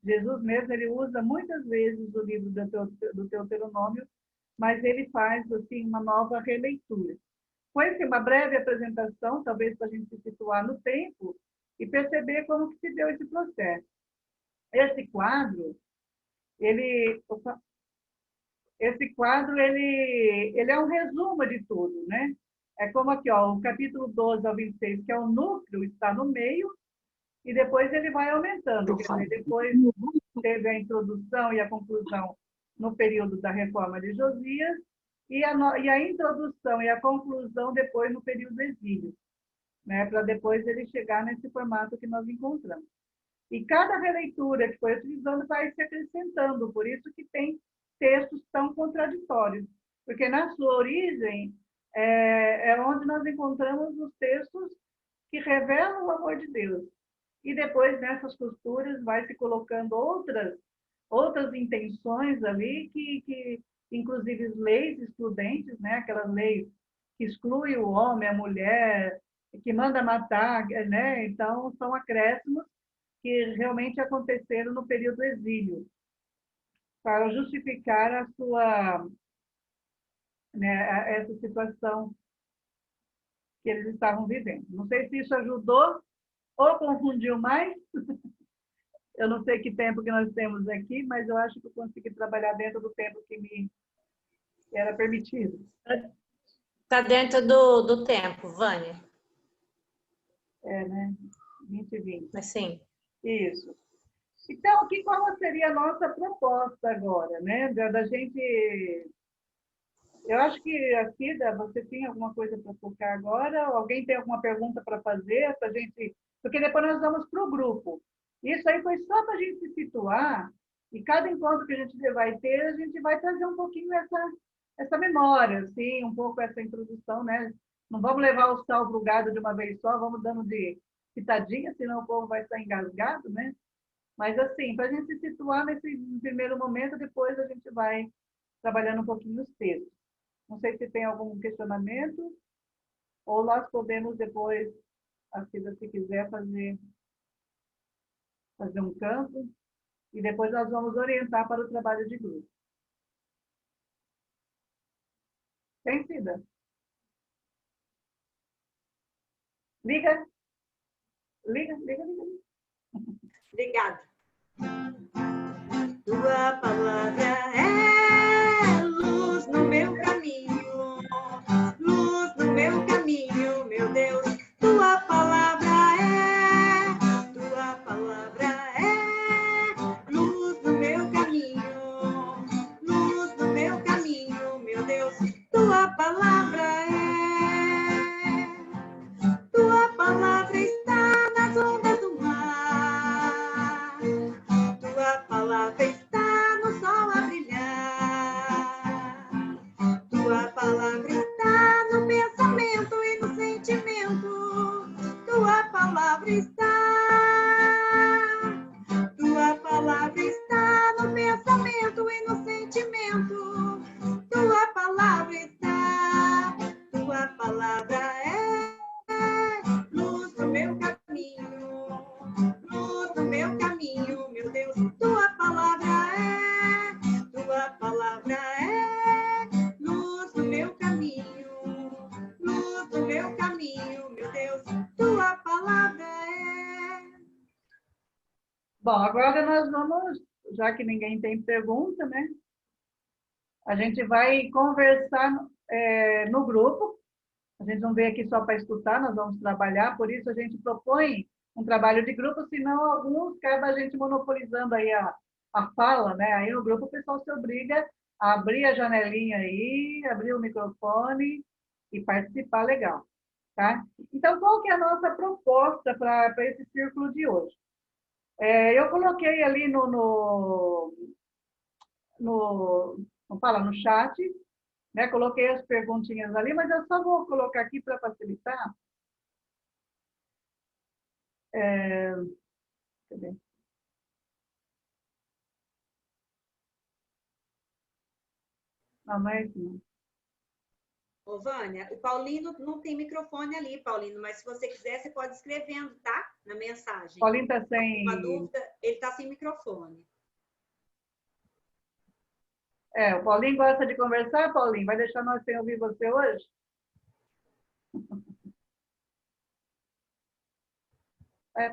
Jesus mesmo, ele usa muitas vezes o livro do Deuteronômio, mas ele faz assim, uma nova releitura. Foi assim, uma breve apresentação, talvez para a gente se situar no tempo e perceber como que se deu esse processo. Esse quadro, ele é um resumo de tudo, né? É como aqui, ó, o capítulo 12 ao 26, que é o núcleo, está no meio, e depois ele vai aumentando. Quer dizer, depois teve a introdução e a conclusão no período da reforma de Josias, e a introdução e a conclusão depois no período do exílio, né? Para depois ele chegar nesse formato que nós encontramos. E cada releitura que foi utilizando vai se acrescentando, por isso que tem textos tão contraditórios, porque na sua origem é onde nós encontramos os textos que revelam o amor de Deus. E depois, nessas costuras, vai se colocando outras intenções ali, que inclusive leis excludentes, né? Aquelas leis que excluem o homem, a mulher, que manda matar, né? Então, são acréscimos que realmente aconteceram no período do exílio, para justificar a sua, né, essa situação que eles estavam vivendo. Não sei se isso ajudou ou confundiu mais. Eu não sei que tempo que nós temos aqui, mas eu acho que eu consegui trabalhar dentro do tempo que me era permitido. Está dentro do tempo, Vânia. Né? 20 e 20. Sim. Isso. Então, qual seria a nossa proposta agora, né? Da gente... Eu acho que, Cida, você tem alguma coisa para focar agora? Alguém tem alguma pergunta para fazer? Pra gente... Porque depois nós vamos para o grupo. Isso aí foi só para a gente se situar, e cada encontro que a gente vai ter, a gente vai trazer um pouquinho essa memória, assim, um pouco essa introdução, né? Não vamos levar o sal pro gado de uma vez só, vamos dando de pitadinha, senão o povo vai estar engasgado, né? Mas, assim, para a gente se situar nesse primeiro momento, depois a gente vai trabalhando um pouquinho os textos. Não sei se tem algum questionamento, ou nós podemos depois, assim, se quiser, fazer um campo, e depois nós vamos orientar para o trabalho de grupo. Tem, Cida? Liga. Obrigada. Tua palavra é luz no meu caminho, luz no meu palavra está. Tua palavra está no pensamento e no sentimento. Tua palavra está. Tua palavra é luz do meu caminho. Luz do meu caminho, meu Deus. Tua palavra é. Tua palavra é luz do meu caminho. Luz do meu caminho, meu Deus. Tua palavra é. Bom, agora nós vamos, já que ninguém tem pergunta, né? A gente vai conversar no grupo. A gente não veio aqui só para escutar, nós vamos trabalhar, por isso a gente propõe um trabalho de grupo, senão alguns acaba a gente monopolizando aí a fala, né? Aí no grupo o pessoal se obriga a abrir a janelinha aí, abrir o microfone e participar legal, tá? Então, qual que é a nossa proposta para esse círculo de hoje? Eu coloquei ali no chat, né? Coloquei as perguntinhas ali, mas eu só vou colocar aqui para facilitar. Cadê? Não é aqui, não. Ô, Vânia, o Paulino não tem microfone ali, Paulino, mas se você quiser, você pode escrevendo, tá? Na mensagem. Paulinho está sem... Uma dúvida, ele está sem microfone. O Paulinho gosta de conversar, Paulinho? Vai deixar nós sem ouvir você hoje?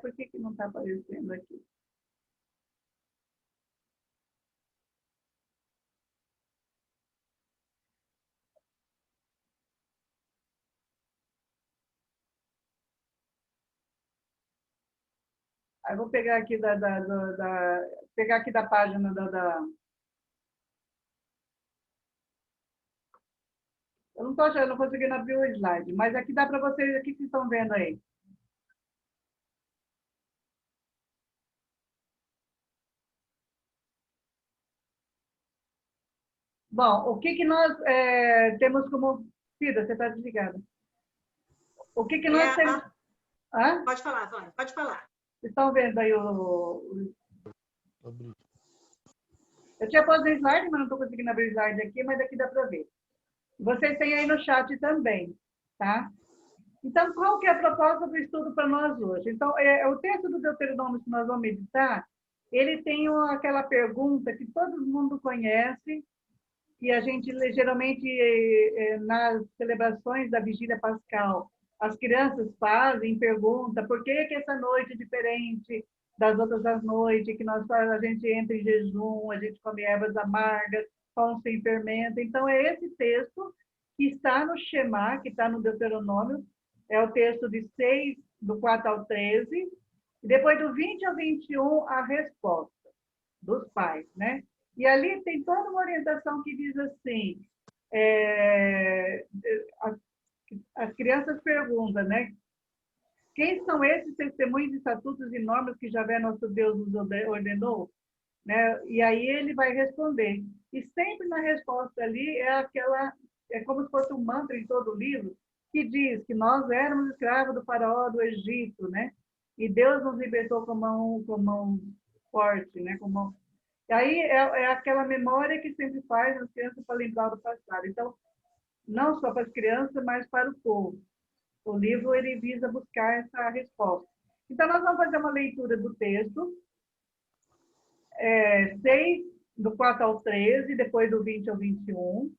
Por que não está aparecendo aqui? Aí vou pegar aqui pegar aqui da página Eu não estou achando, não conseguindo abrir o slide, mas aqui dá para vocês, aqui que estão vendo aí. Bom, o que nós temos como... Cida, você está desligada. O que nós temos... Hã? Pode falar, Vânia, pode falar. Vocês estão vendo aí Eu tinha posto o slide, mas não estou conseguindo abrir o slide aqui, mas aqui dá para ver. Vocês têm aí no chat também, tá? Então, qual que é a proposta do estudo para nós hoje? Então, o texto do Deuteronômio que nós vamos meditar, ele tem aquela pergunta que todo mundo conhece, que a gente, geralmente, nas celebrações da Vigília Pascal, as crianças fazem, perguntam por que essa noite é diferente das outras noites, que a gente entra em jejum, a gente come ervas amargas, pão sem fermento. Então, é esse texto que está no Shema, que está no Deuteronômio, é o texto de 6, do 4 ao 13, e depois do 20 ao 21, a resposta dos pais, né? E ali tem toda uma orientação que diz assim, as crianças perguntam, né? Quem são esses testemunhos, estatutos e normas que Javé, nosso Deus, nos ordenou? Né? E aí ele vai responder. E sempre na resposta ali é como se fosse um mantra em todo o livro, que diz que nós éramos escravos do faraó do Egito, né? E Deus nos libertou com mão forte, né? E aí é aquela memória que sempre faz as crianças para lembrar do passado. Então, não só para as crianças, mas para o povo. O livro, ele visa buscar essa resposta. Então, nós vamos fazer uma leitura do texto, 6, do 4 ao 13, depois do 20 ao 21.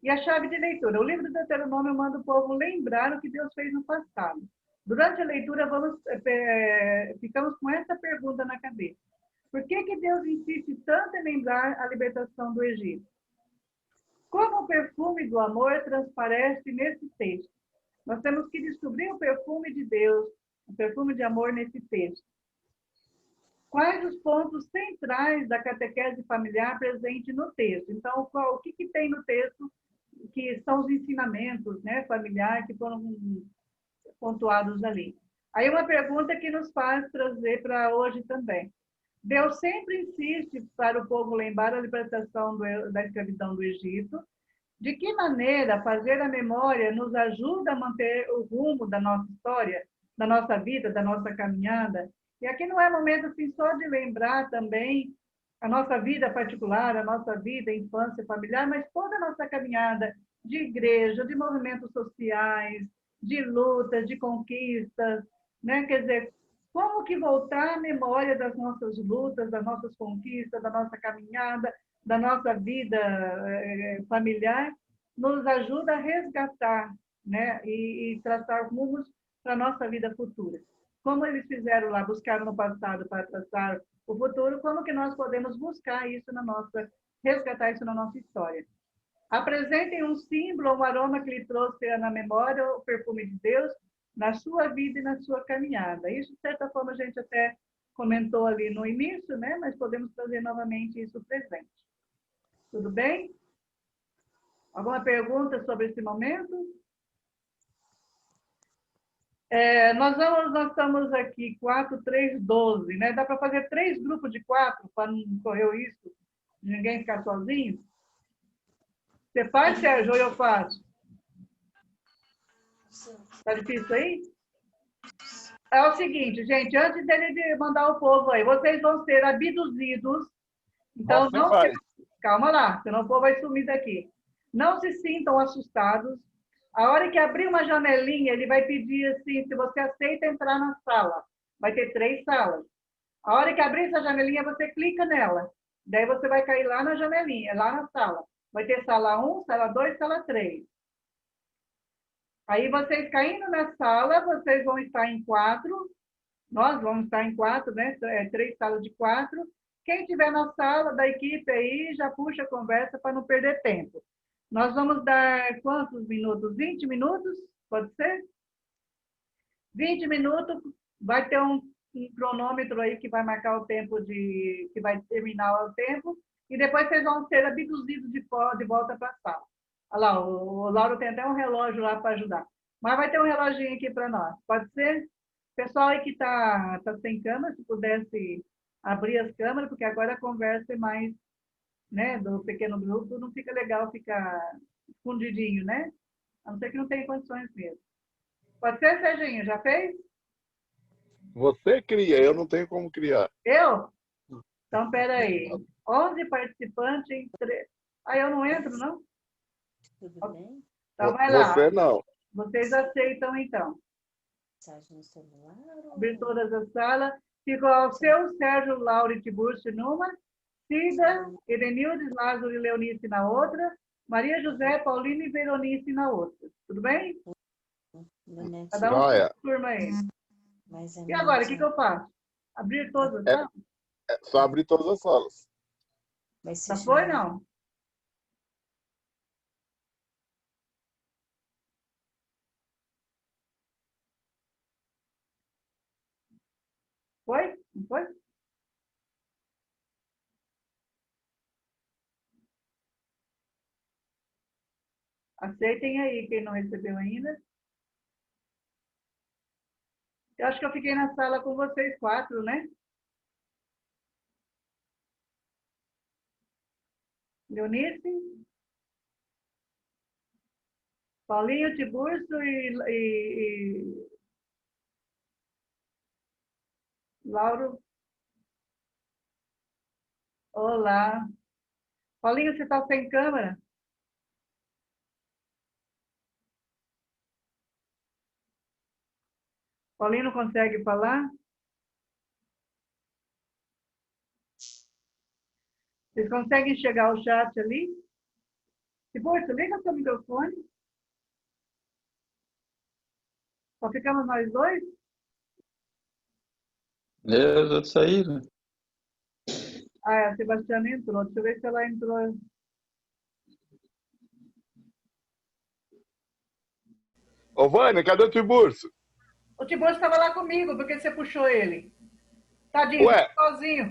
E a chave de leitura. O livro do Deuteronômio manda o povo lembrar o que Deus fez no passado. Durante a leitura, ficamos com essa pergunta na cabeça. Por que Deus insiste tanto em lembrar a libertação do Egito? Como o perfume do amor transparece nesse texto? Nós temos que descobrir o perfume de Deus, o perfume de amor nesse texto. Quais os pontos centrais da catequese familiar presente no texto? Então, o que tem no texto que são os ensinamentos, né, familiares que foram pontuados ali? Aí uma pergunta que nos faz trazer para hoje também. Deus sempre insiste para o povo lembrar a libertação da escravidão do Egito. De que maneira fazer a memória nos ajuda a manter o rumo da nossa história? da nossa vida, da nossa caminhada. E aqui não é momento assim, só de lembrar também a nossa vida particular, a nossa vida, infância, familiar, mas toda a nossa caminhada de igreja, de movimentos sociais, de lutas, de conquistas, né? Quer dizer, como que voltar à memória das nossas lutas, das nossas conquistas, da nossa caminhada, da nossa vida familiar, nos ajuda a resgatar, né? E traçar rumos para a nossa vida futura. Como eles fizeram lá, buscaram no passado para traçar o futuro, como que nós podemos buscar isso na nossa, resgatar isso na nossa história? Apresentem um símbolo, um aroma que lhe trouxe na memória o perfume de Deus na sua vida e na sua caminhada. Isso, de certa forma, a gente até comentou ali no início, né? Mas podemos trazer novamente isso presente. Tudo bem? Alguma pergunta sobre esse momento? Nós estamos aqui, 4, 3, 12, né? Dá para fazer 3 grupos de 4 para não correr o risco de ninguém ficar sozinho? Você faz, Sérgio, ou eu faço? Tá difícil aí? É o seguinte, gente, antes dele de mandar o povo aí, vocês vão ser abduzidos. Então, não se... Calma lá, senão o povo vai sumir daqui. Não se sintam assustados. A hora que abrir uma janelinha, ele vai pedir assim, se você aceita entrar na sala. Vai ter 3 salas. A hora que abrir essa janelinha, você clica nela. Daí você vai cair lá na janelinha, lá na sala. Vai ter sala 1, sala 2, sala 3. Aí vocês caindo na sala, vocês vão estar em 4. Nós vamos estar em 4, né? 3 salas de 4. Quem estiver na sala da equipe aí, já puxa a conversa para não perder tempo. Nós vamos dar quantos minutos? 20 minutos? Pode ser? 20 minutos, vai ter um cronômetro aí que vai marcar o tempo que vai terminar o tempo, e depois vocês vão ser abduzidos de volta para a sala. Olha lá, o Lauro tem até um relógio lá para ajudar. Mas vai ter um reloginho aqui para nós. Pode ser? Pessoal aí que está sem câmera, se pudesse abrir as câmeras, porque agora a conversa é mais, né, do pequeno grupo, não fica legal ficar escondidinho, né? A não ser que não tenha condições mesmo. Pode ser, Serginho? Já fez? Você cria, eu não tenho como criar. Eu? Então, peraí. 11 participantes em 3. Ah, eu não entro, não? Tudo bem? Então, vai lá. Você não. Vocês aceitam, então. Mensagem no celular? Abrir todas as salas. Ficou ao seu Sérgio, Lauro e Tiburcio numa. Cida, Edenildes, Lázaro e Leonice na outra. Maria José, Paulina e Veronice na outra. Tudo bem? Cada um Joia. turma aí. E agora, o que eu faço? Abrir todas as salas? É só abrir todas as salas. Já foi, não? Foi? Não foi? Aceitem aí, quem não recebeu ainda. Eu acho que eu fiquei na sala com vocês 4, né? Leonice, Paulinho, Tiburcio e Lauro. Olá. Paulinho, você está sem câmera? Paulinho não consegue falar? Vocês conseguem enxergar o chat ali? Tiburcio, liga seu microfone. Só ficamos nós dois? Os outros saíram. Ah, a Sebastiana entrou. Deixa eu ver se ela entrou. Ô, Vânia, cadê o Tiburcio? O Tiburcio estava lá comigo, porque você puxou ele. Tadinho, Ué. sozinho.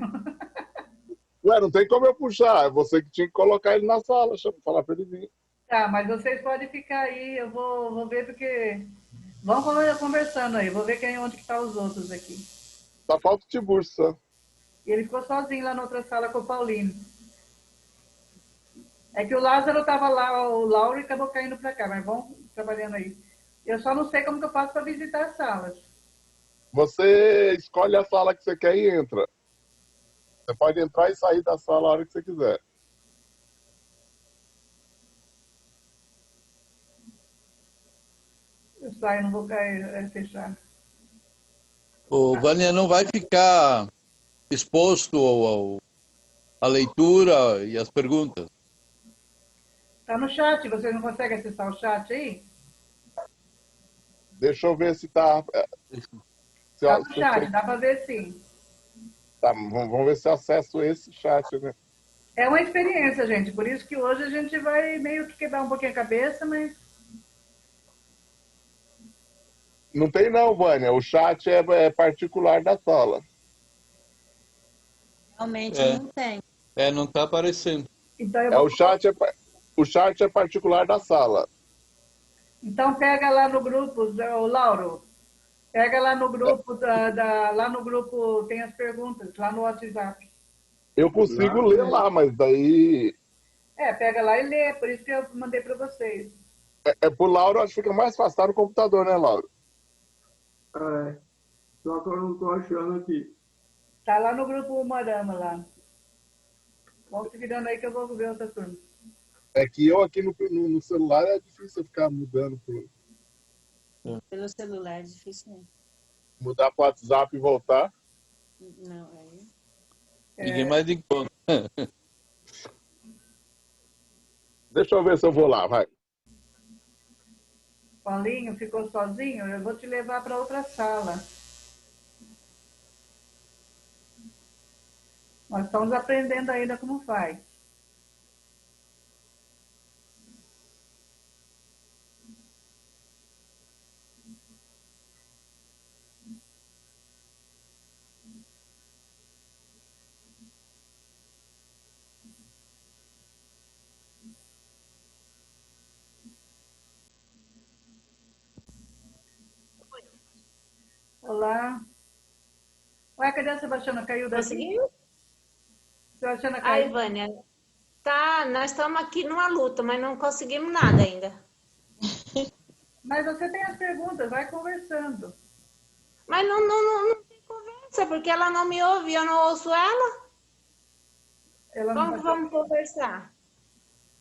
Ué, não tem como eu puxar. É você que tinha que colocar ele na sala. Deixa eu falar para ele vir. Tá, mas vocês podem ficar aí. Eu vou ver porque... Vamos conversando aí. Vou ver onde que estão os outros aqui. Só falta o Tiburcio, só. E ele ficou sozinho lá na outra sala com o Paulino. É que o Lázaro estava lá, o Lauro, e acabou caindo para cá. Mas vamos trabalhando aí. Eu só não sei como que eu faço para visitar as salas. Você escolhe a sala que você quer e entra. Você pode entrar e sair da sala a hora que você quiser. Eu saio, não vou cair, fechar. O Vânia não vai ficar exposto à leitura e às perguntas. Está no chat, vocês não conseguem acessar o chat aí? Deixa eu ver se tá... Está no chat, dá para ver sim. Tá, vamos ver se eu acesso esse chat, né? É uma experiência, gente, por isso que hoje a gente vai meio que quebrar um pouquinho a cabeça, mas... Não tem não, Vânia. O chat é particular da sala. Realmente não tem. Não está aparecendo. Então, eu vou... O chat é particular da sala. Então pega lá no grupo, o Lauro, pega lá no grupo, lá no grupo tem as perguntas, lá no WhatsApp. Eu consigo ler lá, mas daí... Pega lá e lê, por isso que eu mandei para vocês. Pro Lauro, acho que fica mais fácil, tá no computador, né, Lauro? Só que eu não estou achando aqui. Tá lá no grupo Marama, lá. Vão se virando aí que eu vou ver outra turma. É que eu aqui no celular é difícil eu ficar mudando. Pelo celular é difícil mesmo. Mudar pro WhatsApp e voltar. Não, aí... Ninguém mais encontra. Deixa eu ver se eu vou lá, vai. Paulinho ficou sozinho? Eu vou te levar para outra sala. Nós estamos aprendendo ainda como faz. Olá. Ué, cadê a Sebastiana? Caiu daqui? Conseguiu? Sebastiana caiu. Ai, Vânia, tá, nós estamos aqui numa luta, mas não conseguimos nada ainda. Mas você tem as perguntas, vai conversando. Mas não tem conversa, porque ela não me ouve, eu não ouço ela. Como vamos conversar?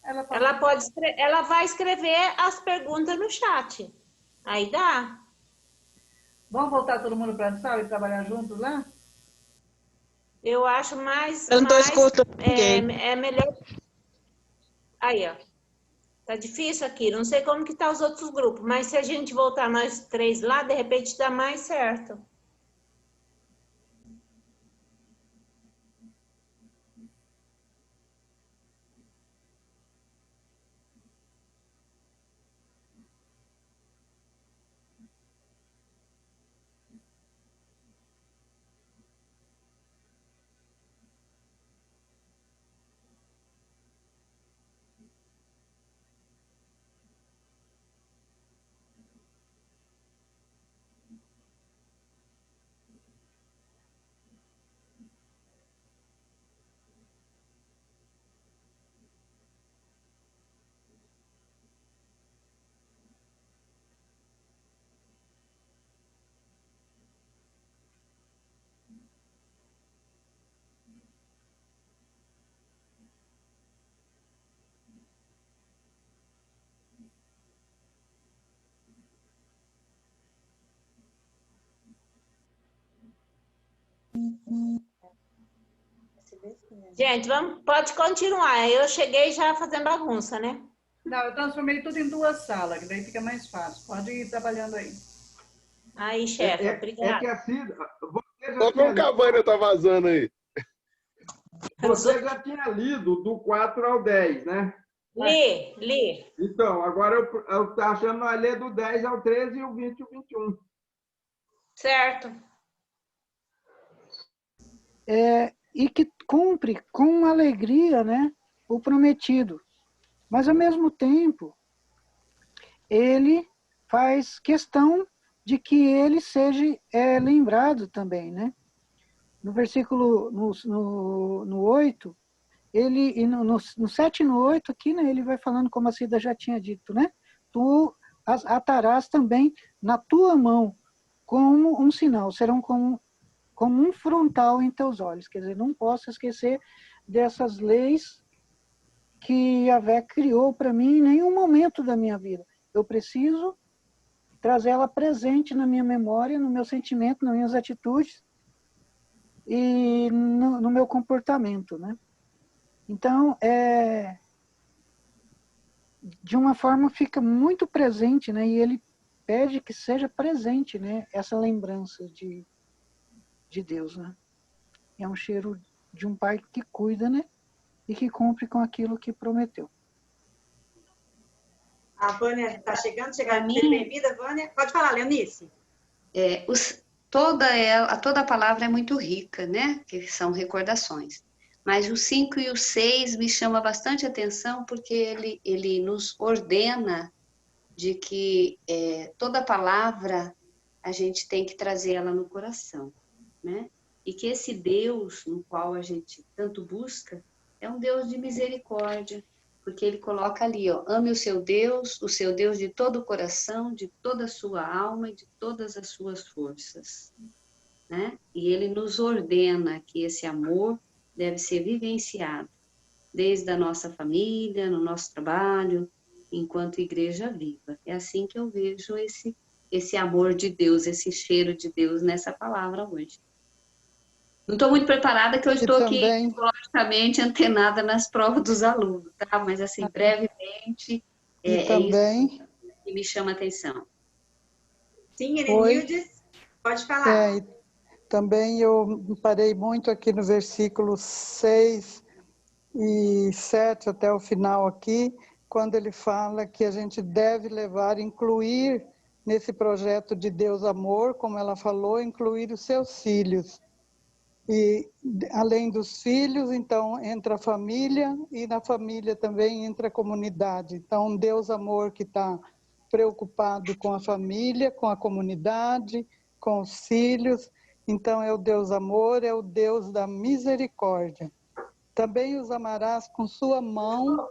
Ela vai escrever as perguntas no chat. Aí dá. Vamos voltar todo mundo para a sala e trabalhar juntos lá? Eu acho mais... Eu não estou escutando ninguém. É melhor... Aí, ó. Tá difícil aqui. Não sei como que tá os outros grupos, mas se a gente voltar nós três lá, de repente dá mais certo. Gente, pode continuar. Eu cheguei já fazendo bagunça, né? Não, eu transformei tudo em duas salas, que daí fica mais fácil. Pode ir trabalhando aí. Aí, chefe, obrigada. É que assim, Olha como a Vânia tá vazando aí. Você já tinha lido do 4 ao 10, né? Li. Então, agora eu estou achando nós ler do 10 ao 13 e o 20 e o 21. Certo. E que cumpre com alegria, né, o prometido. Mas, ao mesmo tempo, ele faz questão de que ele seja lembrado também, né? No versículo, no 8, e no 7 e no 8 aqui, né, ele vai falando como a Cida já tinha dito, né? Tu atarás também na tua mão como um sinal, serão como um frontal em teus olhos. Quer dizer, não posso esquecer dessas leis que Yahvé criou para mim em nenhum momento da minha vida. Eu preciso trazer ela presente na minha memória, no meu sentimento, nas minhas atitudes e no meu comportamento, né? Então, de uma forma fica muito presente, né? E ele pede que seja presente, né? Essa lembrança de Deus, né? É um cheiro de um pai que cuida, né? E que cumpre com aquilo que prometeu. A Vânia está chegando. Seja bem-vinda, Vânia. Pode falar, Leonice. Toda a palavra é muito rica, né? Que são recordações. Mas o 5 e o 6 me chama bastante atenção porque ele nos ordena de que toda palavra a gente tem que trazer ela no coração, né? E que esse Deus no qual a gente tanto busca é um Deus de misericórdia, porque ele coloca ali, ó, ame o seu Deus de todo o coração, de toda a sua alma e de todas as suas forças, né? E ele nos ordena que esse amor deve ser vivenciado desde a nossa família, no nosso trabalho, enquanto igreja viva. É assim que eu vejo esse amor de Deus, esse cheiro de Deus nessa palavra hoje. Não estou muito preparada, que eu estou aqui psicologicamente antenada nas provas dos alunos, tá? Mas, assim, brevemente, isso que me chama a atenção. Sim, Erenildes, pode falar. Também eu parei muito aqui no versículo 6 e 7 até o final aqui, quando ele fala que a gente deve incluir nesse projeto de Deus Amor, como ela falou, incluir os seus filhos. E além dos filhos, então, entra a família, e na família também entra a comunidade. Então, Deus Amor que está preocupado com a família, com a comunidade, com os filhos. Então, é o Deus Amor, é o Deus da misericórdia. Também os amarás com sua mão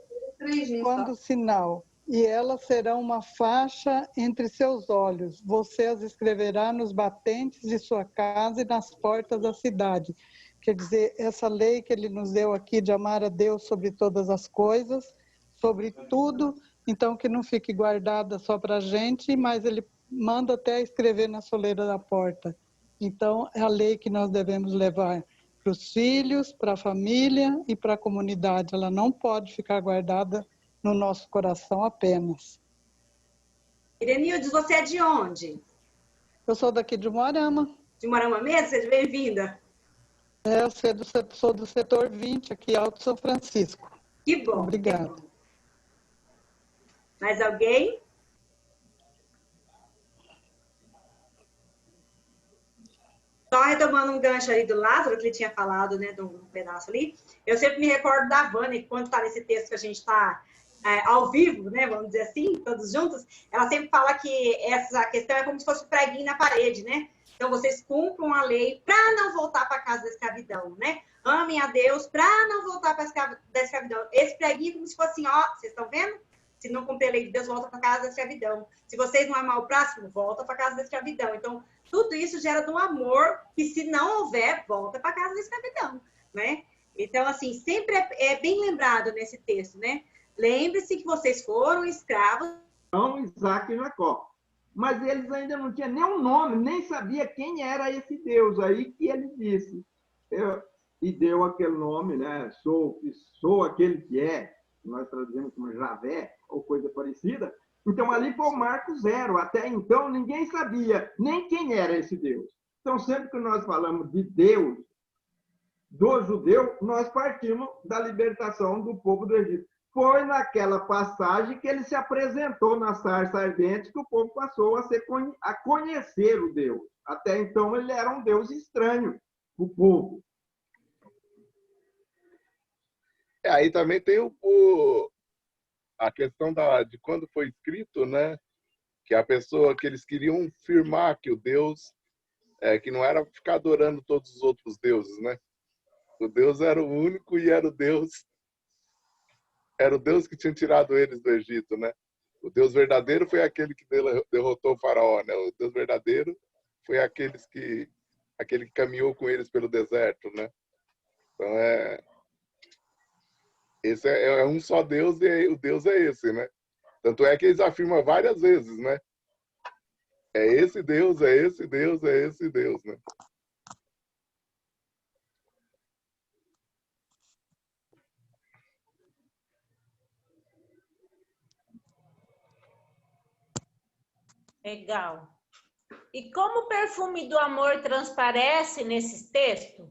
quando sinal, e elas serão uma faixa entre seus olhos. Você as escreverá nos batentes de sua casa e nas portas da cidade. Quer dizer, essa lei que ele nos deu aqui de amar a Deus sobre todas as coisas, sobre tudo, então que não fique guardada só para a gente, mas ele manda até escrever na soleira da porta. Então, é a lei que nós devemos levar para os filhos, para a família e para a comunidade. Ela não pode ficar guardada no nosso coração apenas. Irenildes, você é de onde? Eu sou daqui de Moarama. De Moarama mesmo? Seja bem-vinda. Eu sou do setor 20, aqui, Alto São Francisco. Que bom. Obrigada. Que bom. Mais alguém? Só retomando um gancho ali do Lázaro, que ele tinha falado, né, de um pedaço ali, eu sempre me recordo da Vânia, que quando está nesse texto que a gente está ao vivo, né, vamos dizer assim, todos juntos, ela sempre fala que essa questão é como se fosse um preguinho na parede, né? Então, vocês cumpram a lei para não voltar para a casa da escravidão, né? Amem a Deus para não voltar para a casa da escravidão. Esse preguinho é como se fosse assim, ó, vocês estão vendo? Se não cumprir a lei de Deus, volta para a casa da escravidão. Se vocês não amar o próximo, volta para a casa da escravidão. Então, tudo isso gera de um amor que, se não houver, volta para a casa da escravidão, né? Então, assim, sempre é bem lembrado nesse texto, né? Lembre-se que vocês foram escravos. Isaac e Jacó. Mas eles ainda não tinham nem um nome, nem sabia quem era esse Deus aí que ele disse. E deu aquele nome, né? Sou aquele que é, nós traduzimos como Javé, ou coisa parecida. Então, ali foi o marco zero. Até então, ninguém sabia nem quem era esse Deus. Então, sempre que nós falamos de Deus, do judeu, nós partimos da libertação do povo do Egito. Foi naquela passagem que ele se apresentou na sarça ardente que o povo passou a conhecer o Deus. Até então, ele era um Deus estranho para o povo. Aí também tem a questão de quando foi escrito, né? Que a pessoa que eles queriam firmar que o Deus, que não era ficar adorando todos os outros deuses, né? O Deus era o único e era o Deus que tinha tirado eles do Egito, né? O Deus verdadeiro foi aquele que derrotou o faraó, né? O Deus verdadeiro foi aquele que caminhou com eles pelo deserto, né? Então esse é um só Deus e o Deus é esse, né? Tanto é que eles afirmam várias vezes, né? É esse Deus, é esse Deus, é esse Deus, né? Legal. E como o perfume do amor transparece nesses textos?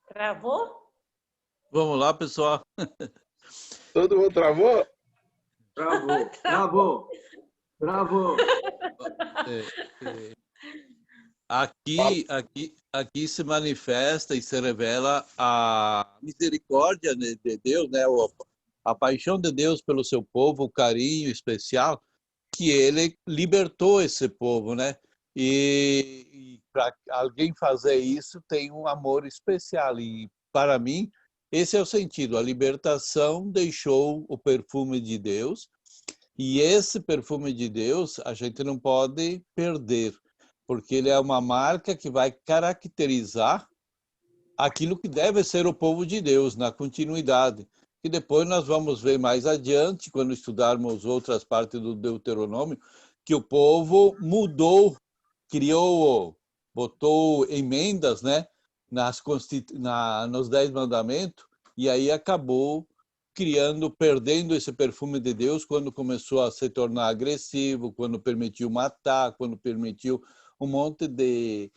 Travou? Vamos lá, pessoal. Todo mundo travou? Travou. Aqui se manifesta e se revela a misericórdia de Deus, né? A paixão de Deus pelo seu povo, o carinho especial que ele libertou esse povo, né? E para alguém fazer isso tem um amor especial. E para mim esse é o sentido. A libertação deixou o perfume de Deus. E esse perfume de Deus a gente não pode perder, porque ele é uma marca que vai caracterizar aquilo que deve ser o povo de Deus na continuidade. E depois nós vamos ver mais adiante, quando estudarmos outras partes do Deuteronômio, que o povo mudou, criou, botou emendas, né, nos 10 mandamentos, e aí acabou perdendo esse perfume de Deus quando começou a se tornar agressivo, quando permitiu matar, quando permitiu um monte de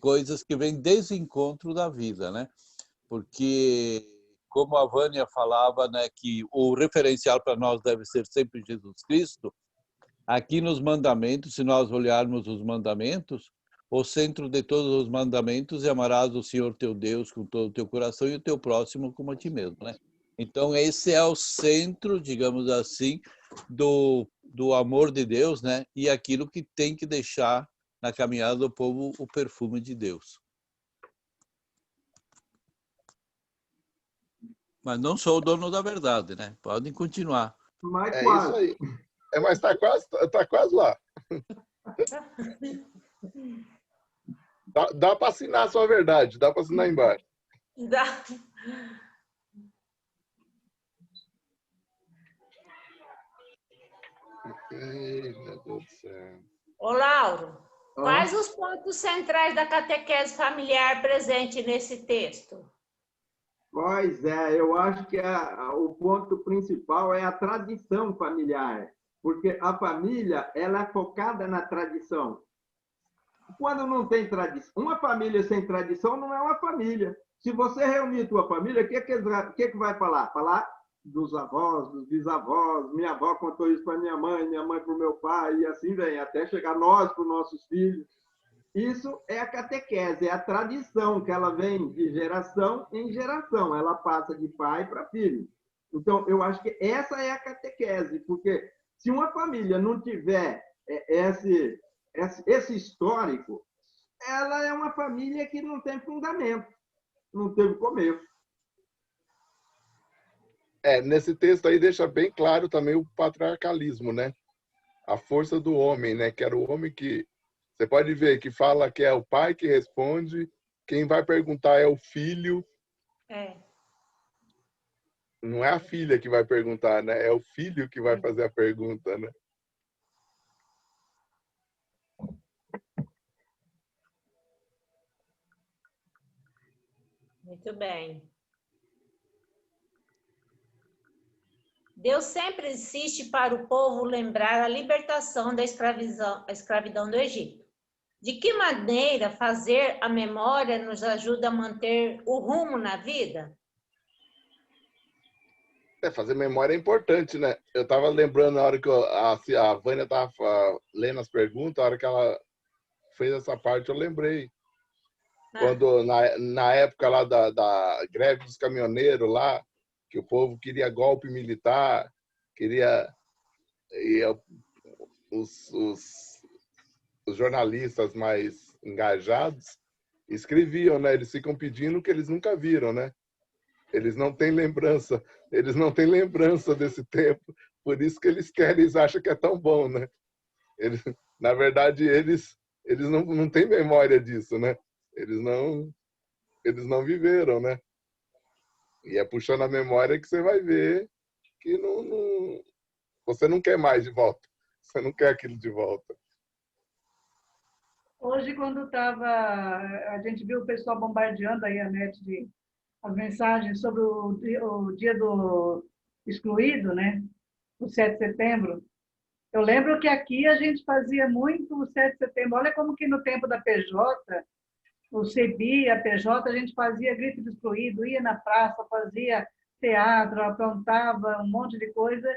coisas que vêm desencontro da vida, né? Porque, como a Vânia falava, né, que o referencial para nós deve ser sempre Jesus Cristo, aqui nos mandamentos, se nós olharmos os mandamentos, o centro de todos os mandamentos é amarás o Senhor teu Deus com todo o teu coração e o teu próximo como a ti mesmo, né? Então, esse é o centro, digamos assim, do amor de Deus, né? E aquilo que tem que deixar na caminhada do povo o perfume de Deus. Mas não sou o dono da verdade, né? Podem continuar. Mas é quase. Isso aí. Mas tá quase lá. Dá para assinar a sua verdade, dá para assinar embaixo. Dá. Ai, meu Deus do céu. Ô, Lauro, quais os pontos centrais da catequese familiar presente nesse texto? Pois é, eu acho que o ponto principal é a tradição familiar, porque a família ela é focada na tradição. Quando não tem tradição, uma família sem tradição não é uma família. Se você reunir tua família, o que vai falar? Falar dos avós, dos bisavós, minha avó contou isso para minha mãe para o meu pai, e assim vem, até chegar nós para os nossos filhos. Isso é a catequese, é a tradição que ela vem de geração em geração, ela passa de pai para filho. Então, eu acho que essa é a catequese, porque se uma família não tiver esse histórico, ela é uma família que não tem fundamento, não teve começo. Nesse texto aí deixa bem claro também o patriarcalismo, né? A força do homem, né? Que era o homem que você pode ver que fala que é o pai que responde, quem vai perguntar é o filho. Não é a filha que vai perguntar, né? É o filho que vai fazer a pergunta, né? Muito bem. Deus sempre insiste para o povo lembrar a libertação da escravidão do Egito. De que maneira fazer a memória nos ajuda a manter o rumo na vida? Fazer memória é importante, né? Eu estava lembrando na hora que a Vânia estava lendo as perguntas, a hora que ela fez essa parte, eu lembrei. Quando, na época lá da greve dos caminhoneiros lá, que o povo queria golpe militar, os jornalistas mais engajados, escreviam, né? Eles ficam pedindo o que eles nunca viram, né? Eles não têm lembrança desse tempo, por isso que eles querem, eles acham que é tão bom, né? Eles, na verdade, eles não têm memória disso, né? Eles não viveram, né? E é puxando a memória que você vai ver que você não quer mais de volta. Você não quer aquilo de volta. Hoje, quando a gente viu o pessoal bombardeando aí a net as mensagens sobre o dia do excluído, né? O 7 de setembro. Eu lembro que aqui a gente fazia muito o 7 de setembro. Olha como que no tempo da PJ, o CEBI, a PJ, a gente fazia grito de excluído, ia na praça, fazia teatro, aprontava um monte de coisa,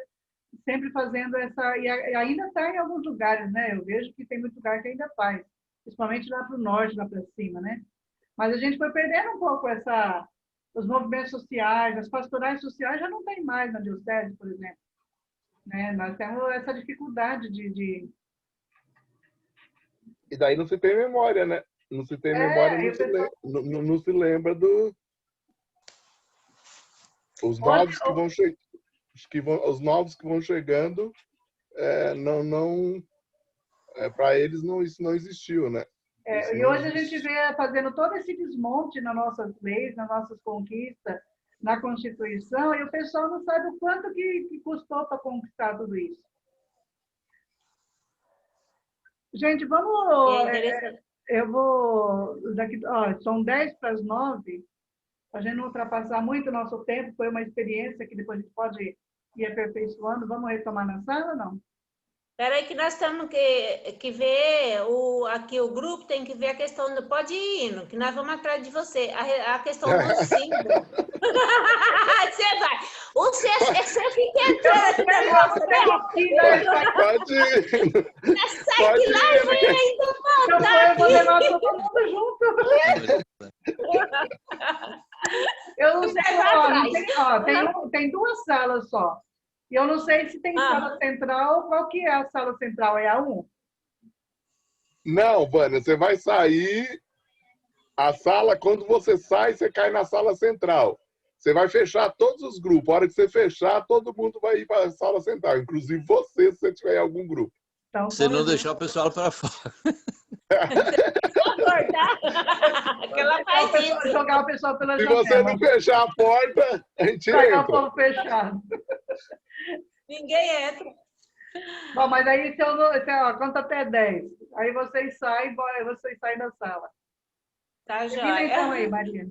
sempre fazendo essa... E ainda está em alguns lugares, né? Eu vejo que tem muito lugar que ainda faz, principalmente lá para o norte, lá para cima, né? Mas a gente foi perdendo um pouco os movimentos sociais, as pastorais sociais já não tem mais na diocese, por exemplo. Né? Nós temos essa dificuldade de... E daí não se tem memória, né? Não se tem memória, não se lembra do... Os novos que vão os novos que vão chegando, para eles isso não existiu, né? E hoje a gente vê fazendo todo esse desmonte nas nossas leis, nas nossas conquistas, na Constituição, e o pessoal não sabe o quanto que custou para conquistar tudo isso. Gente, vamos... eu vou... são 10 para as 9. A gente não ultrapassar muito o nosso tempo. Foi uma experiência que depois a gente pode ir aperfeiçoando. Vamos retomar na sala ou não? Espera aí que nós temos que ver, aqui o grupo tem que ver a questão do... Pode ir indo, que nós vamos atrás de você. A questão do símbolo. Você vai. Você fica entrando no negócio, né? Pode ir. Sai de lá e vem ainda voltar eu vou levar todo mundo junto. Eu não sei, tem 2 salas só. E eu não sei se tem sala central, qual que é a sala central? É a 1? Não, Vânia, você vai sair, a sala, quando você sai, você cai na sala central. Você vai fechar todos os grupos. A hora que você fechar, todo mundo vai ir para a sala central, inclusive você, se você tiver em algum grupo. Então, você não deixar o pessoal para fora. Jogar o pessoal pela janela. Se você não fechar a porta, a gente entra. O povo fechado. Ninguém entra. Bom, mas aí conta até 10. Aí vocês saem da sala. Tá, joia. Então aí, Maria.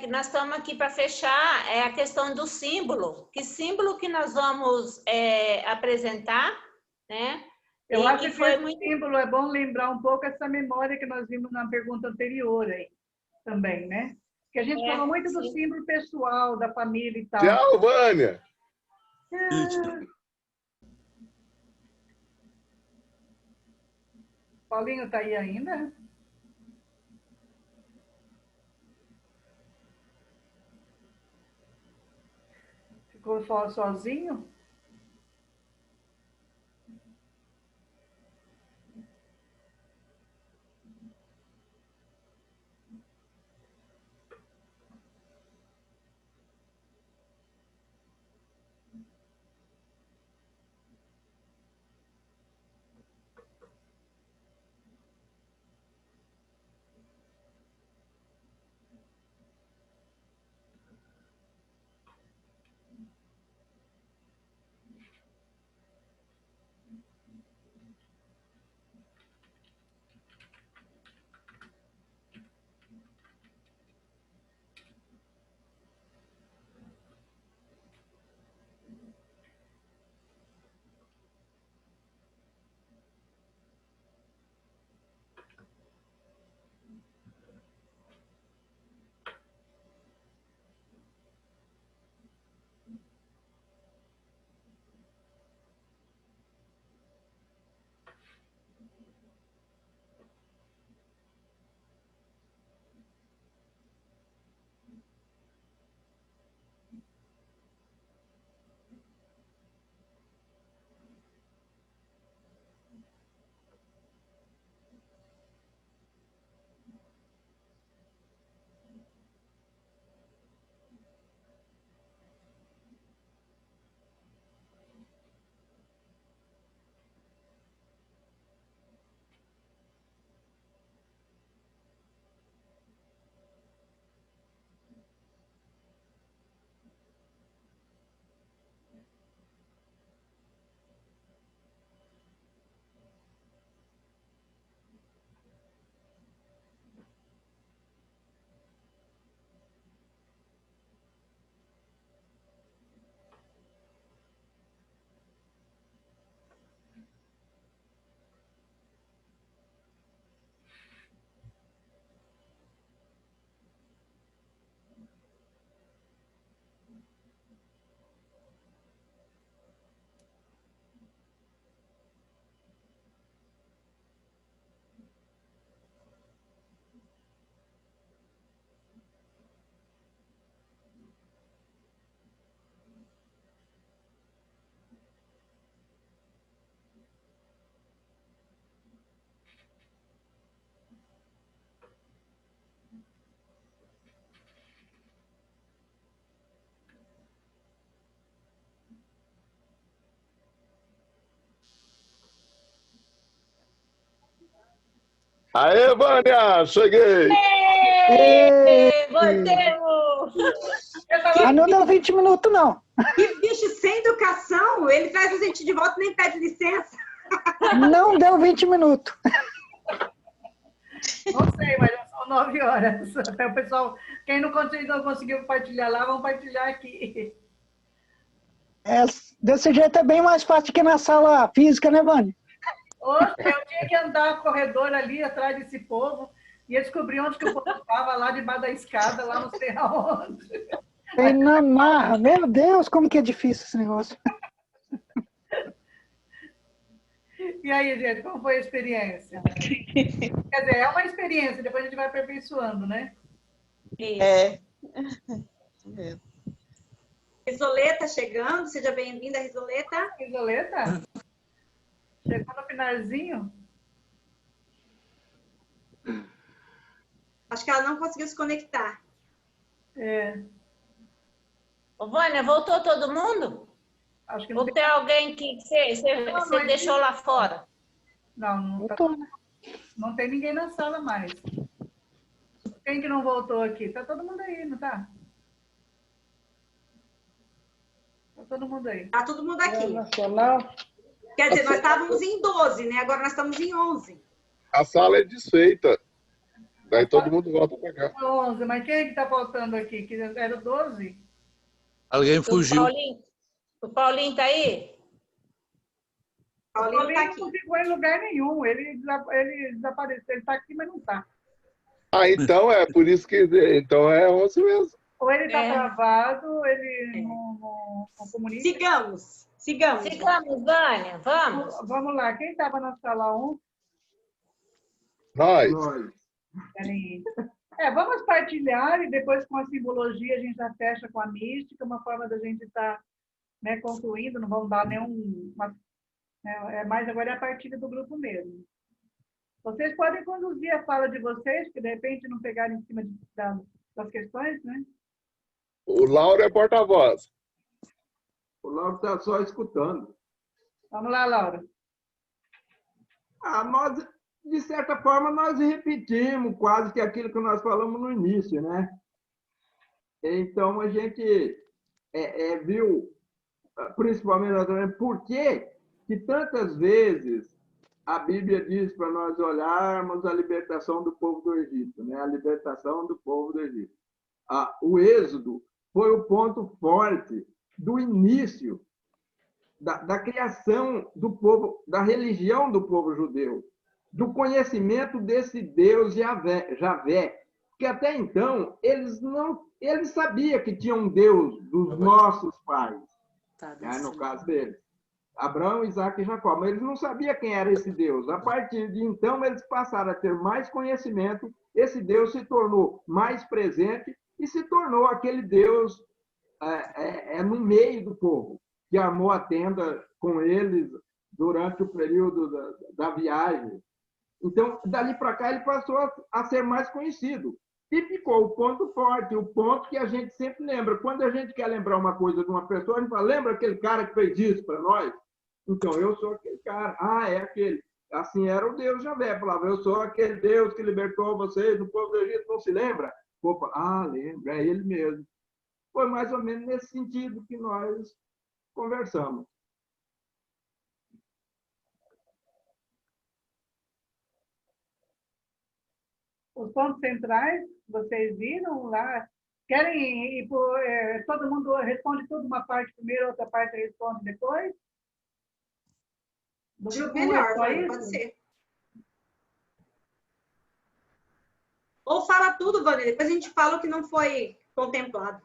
Que nós estamos aqui para fechar a questão do símbolo. Que símbolo que nós vamos apresentar, né? Eu acho que esse símbolo é bom lembrar um pouco essa memória que nós vimos na pergunta anterior aí, também, né? Que a gente falou muito do símbolo pessoal, da família e tal. Tchau, Vânia! Paulinho está aí ainda? Ficou sozinho? Aê, Vânia, cheguei! Voltemos! Mas não deu 20 minutos, não. Que bicho sem educação! Ele traz a gente de volta e nem pede licença. Não deu 20 minutos. Não sei, mas são 9 horas. Até o pessoal, quem não conseguiu partilhar lá, vão partilhar aqui. Desse jeito é bem mais fácil que na sala física, né, Vânia? Hoje eu tinha que andar no corredor ali atrás desse povo e eu descobri onde que o povo estava, lá debaixo da escada, lá não sei aonde. Bem na marra. Meu Deus, como que é difícil esse negócio. E aí, gente, como foi a experiência? Quer dizer, é uma experiência, depois a gente vai aperfeiçoando, né? É. Risoleta chegando, seja bem-vinda, Risoleta. Risoleta? Chegou no finalzinho? Acho que ela não conseguiu se conectar. Ô, Vânia, voltou todo mundo? Acho que não Ou tem alguém que você deixou lá fora? Não tem ninguém na sala mais. Quem que não voltou aqui? Tá todo mundo aí, não tá? Tá todo mundo aí. Tá todo mundo aqui. Nacional. Quer dizer, nós estávamos em 12, né? Agora nós estamos em 11. A sala é desfeita. Daí todo mundo volta para cá. 11, mas quem é que tá faltando aqui? Que era 12? Alguém fugiu. O Paulinho tá aí? Paulinho tá aqui. Não ficou em lugar nenhum. Ele desapareceu. Ele tá aqui, mas não tá. Ah, então é por isso que... Então é 11 mesmo. Ou ele tá travado, ele não comunica. Sigamos, Vânia, vamos. Vamos lá. Quem estava na sala 1? Nós. Peraí. Vamos partilhar e depois com a simbologia a gente já fecha com a mística, uma forma da gente estar concluindo, não vamos dar nenhum... mais agora é a partilha do grupo mesmo. Vocês podem conduzir a fala de vocês, que de repente não pegarem em cima das questões, né? O Lauro é porta-voz. O Lauro está só escutando. Vamos lá, Laura. Nós, de certa forma, nós repetimos quase que aquilo que nós falamos no início, né? Então, a gente viu, principalmente, por que tantas vezes a Bíblia diz para nós olharmos a libertação do povo do Egito, né? A libertação do povo do Egito. O Êxodo foi o ponto forte do início da criação do povo, da religião do povo judeu, do conhecimento desse Deus Javé, porque até então eles sabiam que tinha um Deus dos nossos pais, no caso deles, Abraão, Isaac e Jacó, mas eles não sabiam quem era esse Deus. A partir de então, eles passaram a ter mais conhecimento, esse Deus se tornou mais presente e se tornou aquele Deus no meio do povo, que armou a tenda com eles durante o período da viagem. Então, dali para cá, ele passou a ser mais conhecido. E ficou o ponto forte, o ponto que a gente sempre lembra. Quando a gente quer lembrar uma coisa de uma pessoa, a gente fala, lembra aquele cara que fez isso para nós? Então, eu sou aquele cara. É aquele. Assim era o Deus Javé. Falava, eu sou aquele Deus que libertou vocês do povo do Egito. Não se lembra? Opa, lembra, é ele mesmo. Foi mais ou menos nesse sentido que nós conversamos. Os pontos centrais, vocês viram lá? Querem ir por... todo mundo responde tudo, uma parte primeiro, outra parte responde depois? Melhor, pode ser. Ou fala tudo, Vânia, depois a gente fala o que não foi contemplado.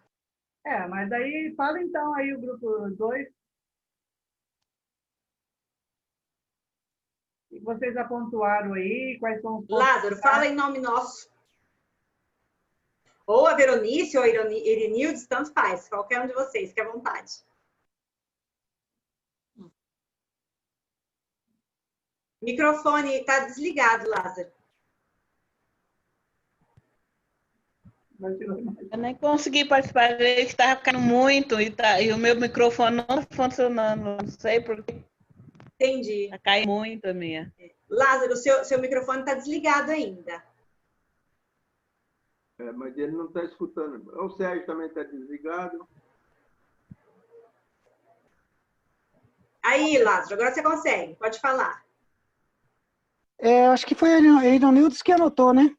Mas aí fala então aí o grupo 2. O que vocês apontaram aí, quais são os pontos? Lázaro, fala em nome nosso. Ou a Veronice, ou a Irenildes, tanto faz. Qualquer um de vocês, fique à vontade. O microfone está desligado, Lázaro. Eu nem consegui participar, ele estava ficando muito e o meu microfone não está funcionando, não sei por quê. Entendi. Está caindo muito a minha. Lázaro, seu microfone está desligado ainda. Mas ele não está escutando. O Sérgio também está desligado. Aí, Lázaro, agora você consegue, pode falar. Acho que foi a Ironildes que anotou, né?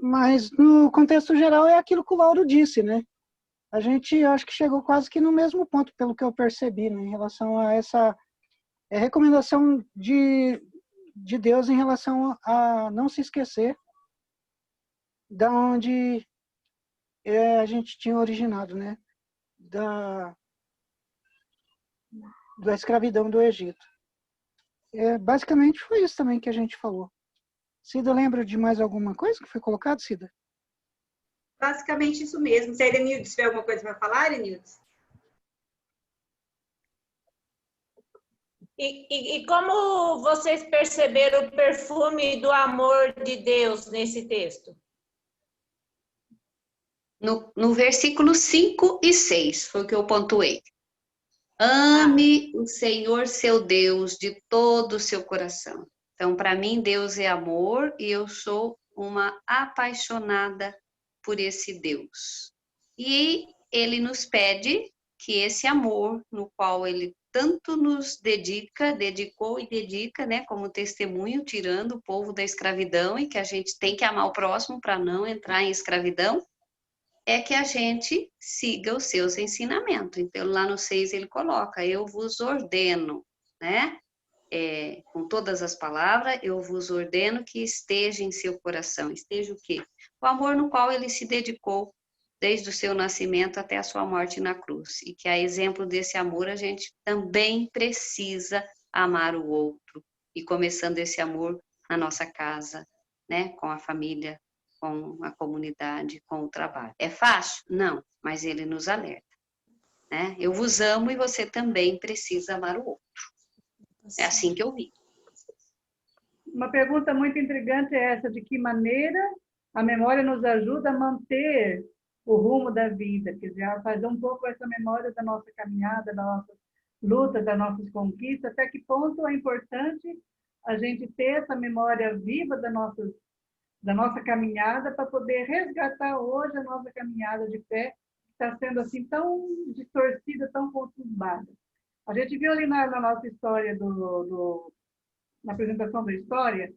Mas no contexto geral é aquilo que o Lauro disse, né? A gente, acho que chegou quase que no mesmo ponto, pelo que eu percebi, né? Em relação a essa recomendação de Deus em relação a não se esquecer da onde a gente tinha originado, né? Da escravidão do Egito. Basicamente foi isso também que a gente falou. Cida, lembra de mais alguma coisa que foi colocado, Cida? Basicamente isso mesmo. Se a Erenildes tiver alguma coisa para falar, Erenildes? E como vocês perceberam o perfume do amor de Deus nesse texto? No versículo 5 e 6, foi o que eu pontuei. Ame o Senhor seu Deus de todo o seu coração. Então, para mim, Deus é amor e eu sou uma apaixonada por esse Deus. E Ele nos pede que esse amor, no qual Ele tanto nos dedicou e dedica, né, como testemunho, tirando o povo da escravidão, e que a gente tem que amar o próximo para não entrar em escravidão, é que a gente siga os seus ensinamentos. Então, lá no 6 ele coloca, eu vos ordeno, né? Com todas as palavras, eu vos ordeno que esteja em seu coração. Esteja o quê? O amor no qual ele se dedicou desde o seu nascimento até a sua morte na cruz. E que a exemplo desse amor, a gente também precisa amar o outro. E começando esse amor na nossa casa, né? Com a família, com a comunidade, com o trabalho. É fácil? Não, mas ele nos alerta, né? Eu vos amo e você também precisa amar o outro. É assim que eu vi. Uma pergunta muito intrigante é essa, de que maneira a memória nos ajuda a manter o rumo da vida, quer dizer, a fazer um pouco essa memória da nossa caminhada, da nossa luta, das nossas conquistas, até que ponto é importante a gente ter essa memória viva da nossa caminhada para poder resgatar hoje a nossa caminhada de fé, que está sendo assim tão distorcida, tão conturbada. A gente viu ali na nossa história, na apresentação da história,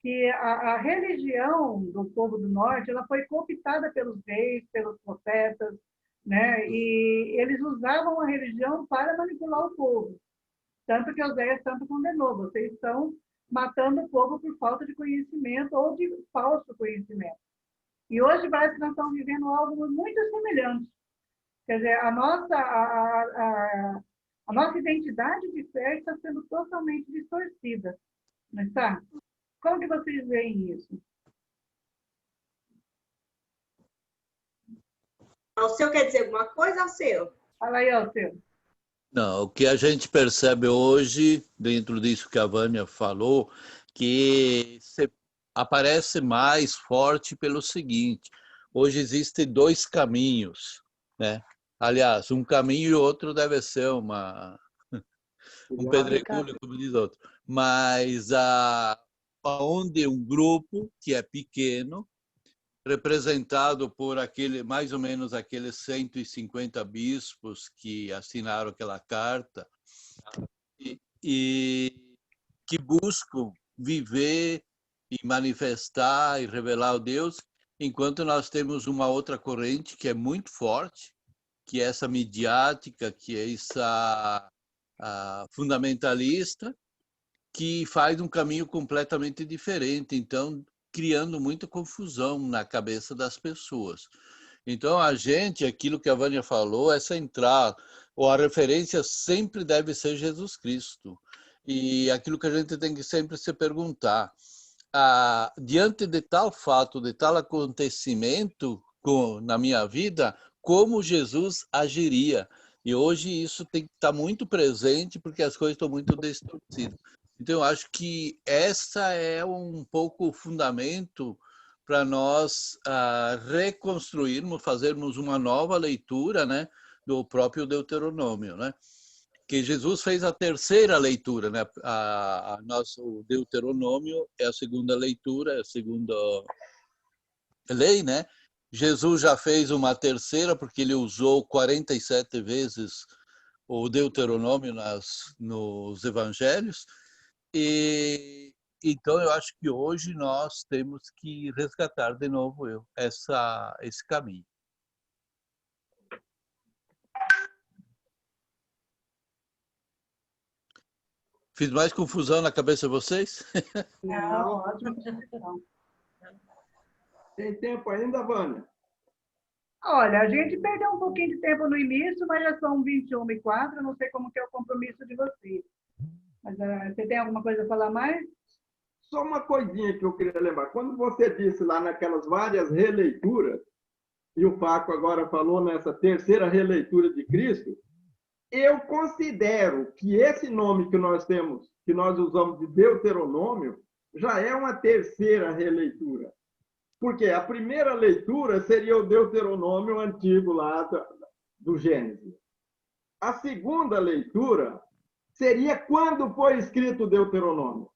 que a religião do povo do norte ela foi cooptada pelos reis, pelos profetas, né? E eles usavam a religião para manipular o povo. Tanto que Oséias tanto condenou, vocês estão matando o povo por falta de conhecimento ou de falso conhecimento. E hoje parece que nós estamos vivendo algo muito semelhante. Quer dizer, a nossa identidade de fé está sendo totalmente distorcida, não está? Como que vocês veem isso? Alceu quer dizer alguma coisa, Alceu? Fala aí, Alceu. Não, o que a gente percebe hoje, dentro disso que a Vânia falou, que aparece mais forte pelo seguinte: hoje existem dois caminhos, né? Aliás, um caminho e outro deve ser um pedregulho, como diz outro. Mas onde um grupo que é pequeno, representado por mais ou menos aqueles 150 bispos que assinaram aquela carta e que buscam viver e manifestar e revelar o Deus, enquanto nós temos uma outra corrente que é muito forte, que é essa midiática, que é essa fundamentalista, que faz um caminho completamente diferente. Então, criando muita confusão na cabeça das pessoas. Então, aquilo que a Vânia falou, é central, ou a referência sempre deve ser Jesus Cristo. E aquilo que a gente tem que sempre se perguntar, diante de tal fato, de tal acontecimento na minha vida, como Jesus agiria? E hoje isso tem que estar muito presente, porque as coisas estão muito distorcidas. Então, eu acho que essa é um pouco o fundamento para nós reconstruirmos, fazermos uma nova leitura, né, do próprio Deuteronômio, né? que Jesus fez a terceira leitura, né? O Deuteronômio é a segunda leitura, é a segunda lei, né? Jesus já fez uma terceira, porque ele usou 47 vezes o Deuteronômio nos evangelhos. E então eu acho que hoje nós temos que resgatar de novo esse caminho. Fiz mais confusão na cabeça de vocês? Não, ótimo. Tem tempo ainda, Vânia? Olha, a gente perdeu um pouquinho de tempo no início, mas já são 21h04, eu não sei como que é o compromisso de vocês. Mas você tem alguma coisa a falar mais? Só uma coisinha que eu queria lembrar. Quando você disse lá naquelas várias releituras, e o Paco agora falou nessa terceira releitura de Cristo, eu considero que esse nome que nós temos, que nós usamos de Deuteronômio, já é uma terceira releitura. Porque a primeira leitura seria o Deuteronômio antigo lá do Gênesis. A segunda leitura seria quando foi escrito o Deuteronômio.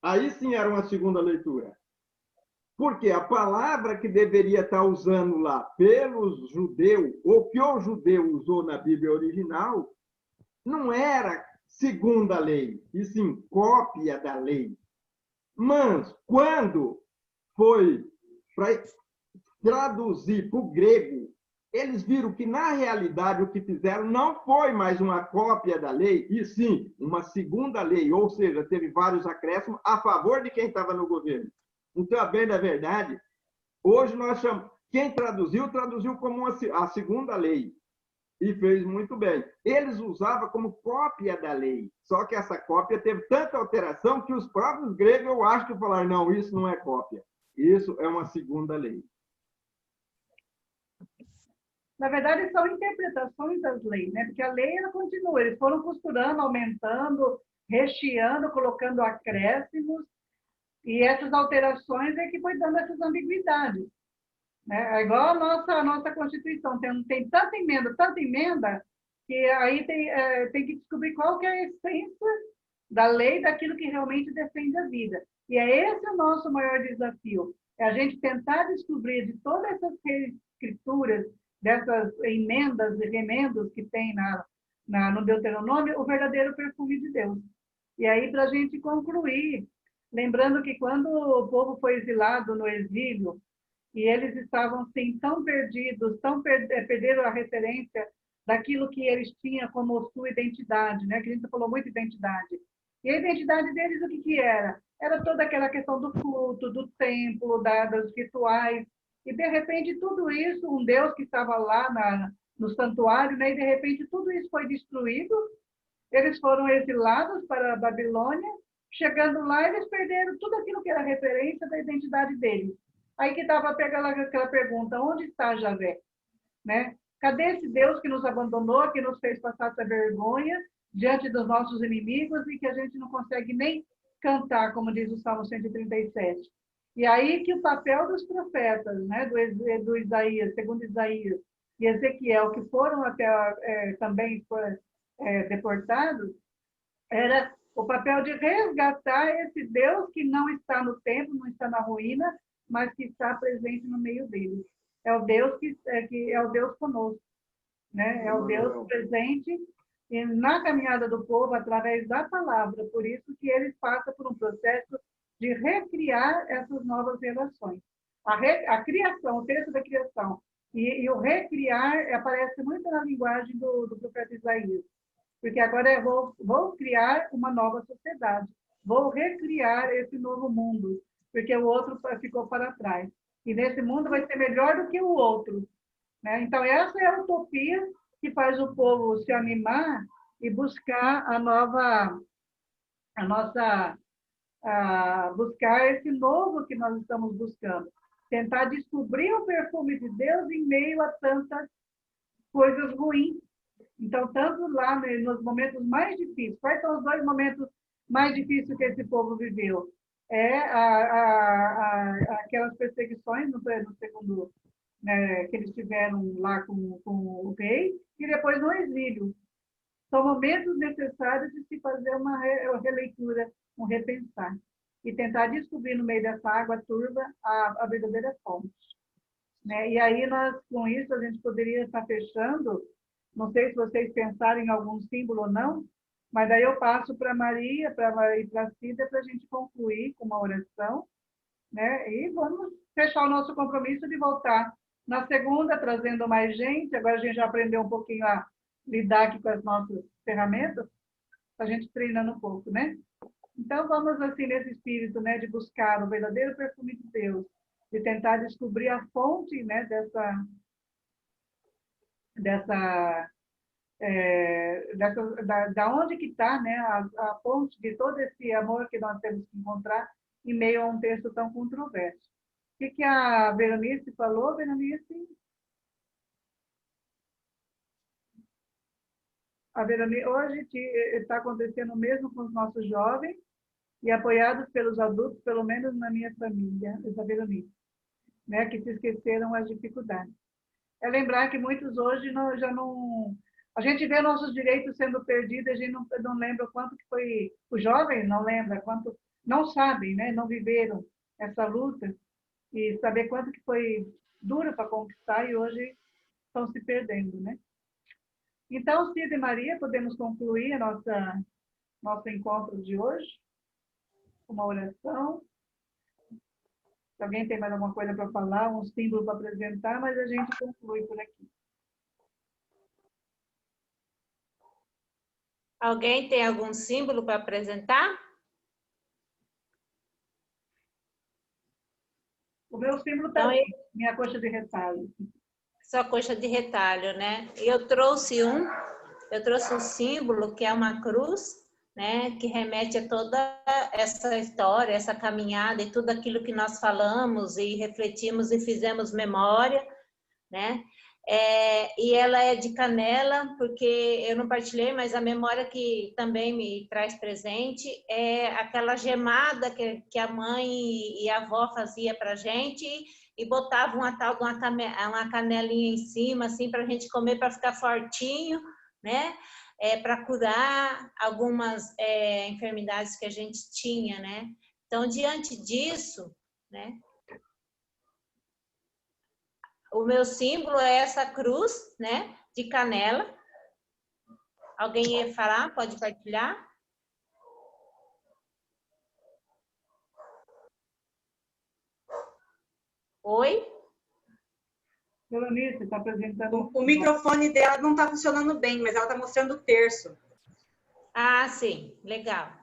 Aí sim era uma segunda leitura. Porque a palavra que deveria estar usando lá pelos judeus, ou que o judeu usou na Bíblia original, não era segunda lei, e sim cópia da lei. Mas quando foi para traduzir para o grego, eles viram que, na realidade, o que fizeram não foi mais uma cópia da lei, e sim uma segunda lei, ou seja, teve vários acréscimos a favor de quem estava no governo. Então, a bem da verdade, hoje nós chamamos, quem traduziu como a segunda lei, e fez muito bem. Eles usavam como cópia da lei, só que essa cópia teve tanta alteração que os próprios gregos, eu acho que falaram, não, isso não é cópia, isso é uma segunda lei. Na verdade, são interpretações das leis, né? Porque a lei ela continua, eles foram costurando, aumentando, recheando, colocando acréscimos, e essas alterações é que foi dando essas ambiguidades. Né? É igual a nossa Constituição, tem tanta emenda, que aí tem que descobrir qual que é a essência da lei, daquilo que realmente defende a vida. E é esse o nosso maior desafio, é a gente tentar descobrir de todas essas escrituras, dessas emendas e remendos que tem no Deuteronômio, o verdadeiro perfume de Deus. E aí, para a gente concluir, lembrando que quando o povo foi exilado no exílio, e eles estavam assim, tão perdidos, perderam a referência daquilo que eles tinham como sua identidade, né? Que a gente falou muito de identidade. E a identidade deles, o que era? Era toda aquela questão do culto, do templo, dos rituais. E, de repente, tudo isso, um Deus que estava lá no santuário, né? E, de repente, tudo isso foi destruído. Eles foram exilados para a Babilônia. Chegando lá, eles perderam tudo aquilo que era referência da identidade deles. Aí que estava pegando aquela pergunta, onde está Javé? Né? Cadê esse Deus que nos abandonou, que nos fez passar essa vergonha diante dos nossos inimigos e que a gente não consegue nem cantar, como diz o Salmo 137? E aí que o papel dos profetas, né, do Isaías, segundo Isaías e Ezequiel, que foram até também deportados, era o papel de resgatar esse Deus que não está no templo, não está na ruína, mas que está presente no meio deles. É o Deus que é o Deus conosco, né? É o Deus presente na caminhada do povo através da palavra. Por isso que eles passam por um processo de recriar essas novas relações. A criação, o texto da criação e o recriar aparece muito na linguagem do profeta Isaías, porque agora vou criar uma nova sociedade, vou recriar esse novo mundo, porque o outro ficou para trás. E nesse mundo vai ser melhor do que o outro. Né? Então, essa é a utopia que faz o povo se animar e buscar buscar esse novo que nós estamos buscando. Tentar descobrir o perfume de Deus em meio a tantas coisas ruins. Então, tanto lá nos momentos mais difíceis, quais são os 2 momentos mais difíceis que esse povo viveu? Aquelas perseguições no segundo, né, que eles tiveram lá com o rei, e depois no exílio. São momentos necessários de se fazer uma releitura, um repensar. E tentar descobrir no meio dessa água turva a verdadeira fonte. Né? E aí, com isso, a gente poderia estar fechando, não sei se vocês pensaram em algum símbolo ou não, mas daí eu passo para a Maria, para a Cida, para a gente concluir com uma oração, né? E vamos fechar o nosso compromisso de voltar na segunda, trazendo mais gente. Agora a gente já aprendeu um pouquinho a lidar aqui com as nossas ferramentas, a gente treinando um pouco, né? Então, vamos assim nesse espírito, né, de buscar o verdadeiro perfume de Deus, de tentar descobrir a fonte, né, da onde que está, né, a fonte de todo esse amor que nós temos que encontrar em meio a um texto tão controverso. O que a Veronice falou, Veronice? A Veronice, hoje está acontecendo o mesmo com os nossos jovens e apoiados pelos adultos, pelo menos na minha família, essa Veronice, né, que se esqueceram as dificuldades. É lembrar que muitos hoje já não... A gente vê nossos direitos sendo perdidos, a gente não lembra quanto que foi... Os jovens não lembram quanto... Não sabem, né, não viveram essa luta e saber quanto que foi duro para conquistar e hoje estão se perdendo, né? Então, Cida e Maria, podemos concluir nosso encontro de hoje com uma oração. Se alguém tem mais alguma coisa para falar, um símbolo para apresentar, mas a gente conclui por aqui. Alguém tem algum símbolo para apresentar? O meu símbolo também, minha coxa de retalho. Sua coxa de retalho, né? Eu trouxe um símbolo que é uma cruz, né? Que remete a toda essa história, essa caminhada e tudo aquilo que nós falamos e refletimos e fizemos memória, né? E ela é de canela, porque eu não partilhei, mas a memória que também me traz presente é aquela gemada que a mãe e a avó fazia para a gente e botava uma canelinha em cima, assim, para a gente comer, para ficar fortinho, né? Para curar algumas enfermidades que a gente tinha, né? Então, diante disso, né? O meu símbolo é essa cruz, né? De canela. Alguém ia falar? Pode partilhar? Oi? Veronice, está apresentando... O microfone dela não está funcionando bem, mas ela está mostrando o terço. Ah, sim. Legal.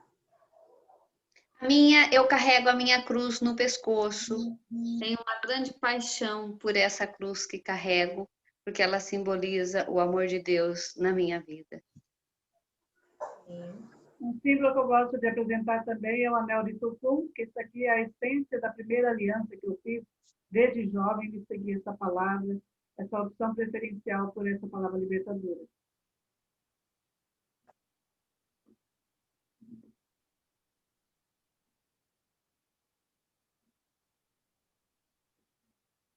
Eu carrego a minha cruz no pescoço. Tenho uma grande paixão por essa cruz que carrego, porque ela simboliza o amor de Deus na minha vida. Um símbolo que eu gosto de apresentar também é o anel de Tucum, que isso aqui é a essência da primeira aliança que eu fiz desde jovem de seguir essa palavra, essa opção preferencial por essa palavra libertadora.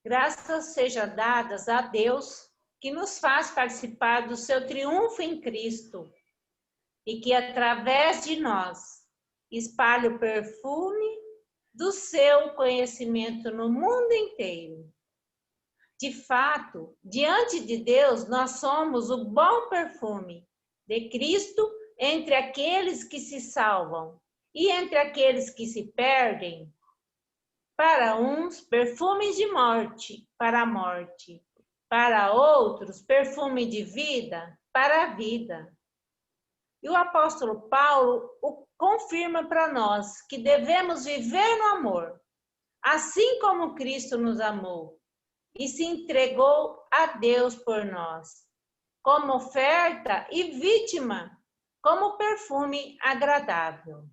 Graças sejam dadas a Deus que nos faz participar do seu triunfo em Cristo e que através de nós espalha o perfume do seu conhecimento no mundo inteiro. De fato, diante de Deus, nós somos o bom perfume de Cristo entre aqueles que se salvam e entre aqueles que se perdem. Para uns, perfumes de morte para a morte. Para outros, perfume de vida para a vida. E o apóstolo Paulo o confirma para nós que devemos viver no amor, assim como Cristo nos amou e se entregou a Deus por nós, como oferta e vítima, como perfume agradável.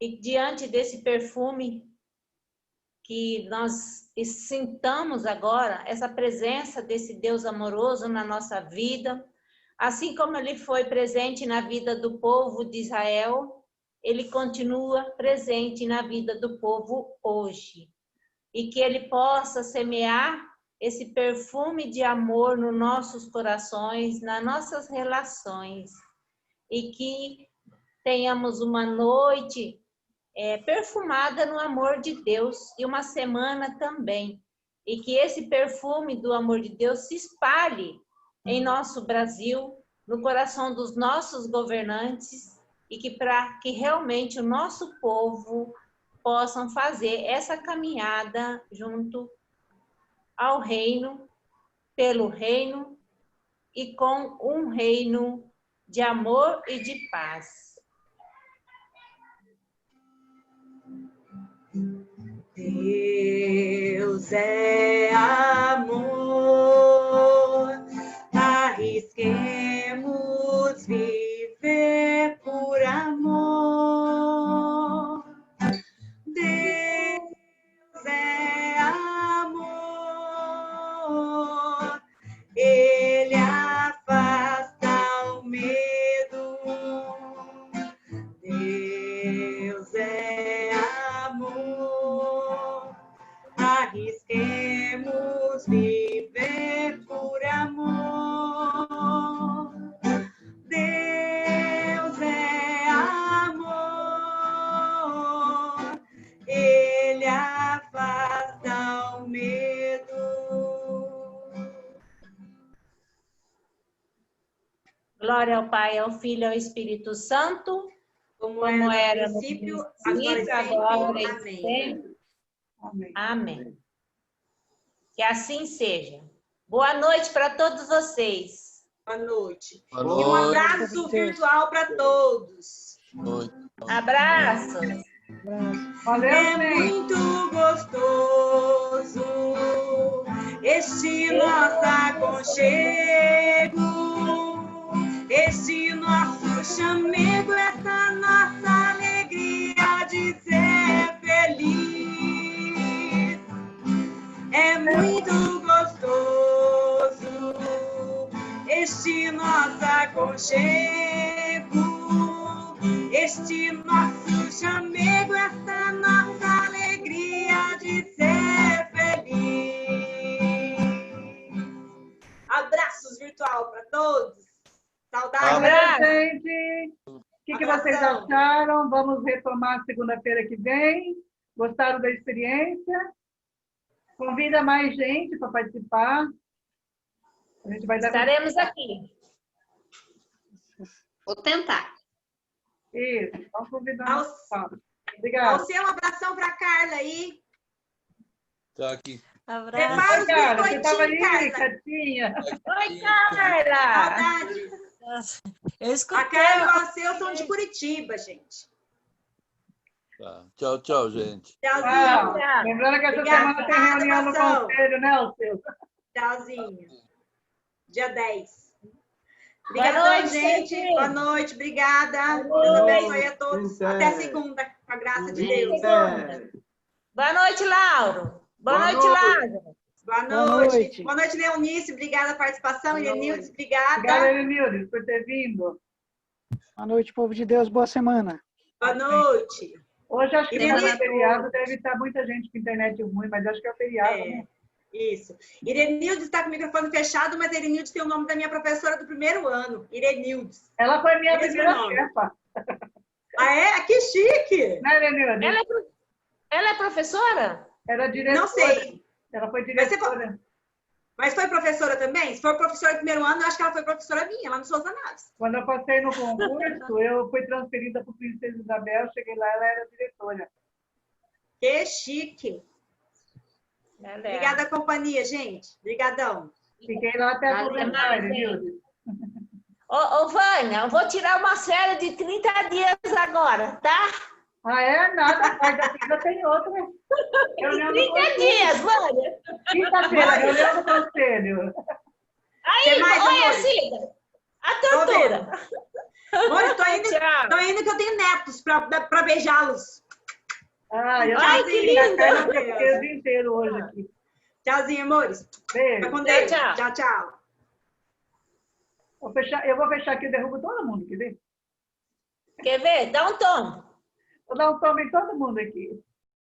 E diante desse perfume que nós sintamos agora, essa presença desse Deus amoroso na nossa vida, assim como ele foi presente na vida do povo de Israel, ele continua presente na vida do povo hoje. E que ele possa semear esse perfume de amor nos nossos corações, nas nossas relações, e que tenhamos uma noite perfumada no amor de Deus e uma semana também, e que esse perfume do amor de Deus se espalhe em nosso Brasil, no coração dos nossos governantes, e que para que realmente o nosso povo possam fazer essa caminhada junto ao reino, pelo reino e com um reino de amor e de paz. Deus é amor, arrisquemos viver por amor. Deus é amor, Ele afasta o medo. Deus é amor, arrisquemos viver por amor. Deus é amor, Ele afasta o medo. Glória ao Pai, ao Filho e ao Espírito Santo, como era no princípio, agora e sempre. Amém. Amém. Que assim seja. Boa noite para todos vocês. Boa noite. Boa E um noite. abraço virtual para todos. Abraços. Valeu, É gente. muito gostoso este nosso aconchego, este nosso chamego, essa nossa alegria de ser feliz. É muito gostoso este nosso aconchego, este nosso chamego, essa nossa alegria de ser feliz. Abraços virtual para todos. Saudades. Valeu, gente. O que vocês acharam? Vamos retomar segunda-feira que vem. Gostaram da experiência? Convida mais gente para participar. A gente vai dar... Estaremos aqui. Vou tentar. Isso, vamos convidar. Obrigada. Alceu, um abração para a Carla aí. Tá aqui. Prepara os Carla, você estava aí, biscoitinhos, Carla. quietinha. Oi, Carla. Saudades. Eu escutei. A Carla e o Alceu são de Curitiba, gente. Tá. Tchau, tchau, gente. Tchauzinho. Lembrando que essa Obrigada, semana tem reunião no abração. conselho, né, Alceu? Tchauzinho. Dia 10. Boa Obrigadão, noite, gente. gente. Boa noite, obrigada. Boa Deus noite, abençoe a todos. gente. Até segunda, com a graça de Deus. Boa noite, Lauro. Boa noite, Lázaro. Boa Boa noite. noite. Boa noite, Leonice. Obrigada pela participação. Boa Irenildes, noite. obrigada. Obrigada, Elenildes, por ter vindo. Boa noite, povo de Deus. Boa semana. Boa noite. Hoje acho que Irenildes. no feriado deve estar muita gente com internet ruim, mas acho que é o feriado, né? Isso. Irenildes está com o microfone fechado, mas Irenildes tem o nome da minha professora do primeiro ano. Irenildes. Ela foi minha Esse primeira nome. chefa. Ah, é? Que chique! Né, Elenildes? Ela é professora? Era diretora. Não sei. Ela foi Mas, diretora. mas foi professora também? Se for professora do primeiro ano, eu acho que ela foi professora minha, lá no Souza Naves. Quando eu passei no concurso, eu fui transferida para o Princesa Isabel, cheguei lá, ela era diretora. Que chique! Obrigada, companhia, gente. Obrigadão. Fiquei lá até Valeu, aposentar, gente. Elenildes. Ô, Vânia, eu vou tirar uma férias de 30 dias agora, tá? Ah, é? Nada, quarta-feira tem outra. Reunião do 30 conselho. dias, Vânia. Quinta-feira, reunião do conselho. Aí, Tem mais, olha, amor? Cida, a Tô tortura. Amor, eu tô indo Tchau. que eu tenho netos para beijá-los. Ah, eu Ai, que lindo. Eu fiquei o dia inteiro hoje aqui. Tchauzinho, amores. Beijo. Fica com Deus. Tchau. Tchau, tchau. Eu vou fechar aqui e derrubo todo mundo, quer ver? Quer ver? Dá um tom. Vou dar um tombo em todo mundo aqui.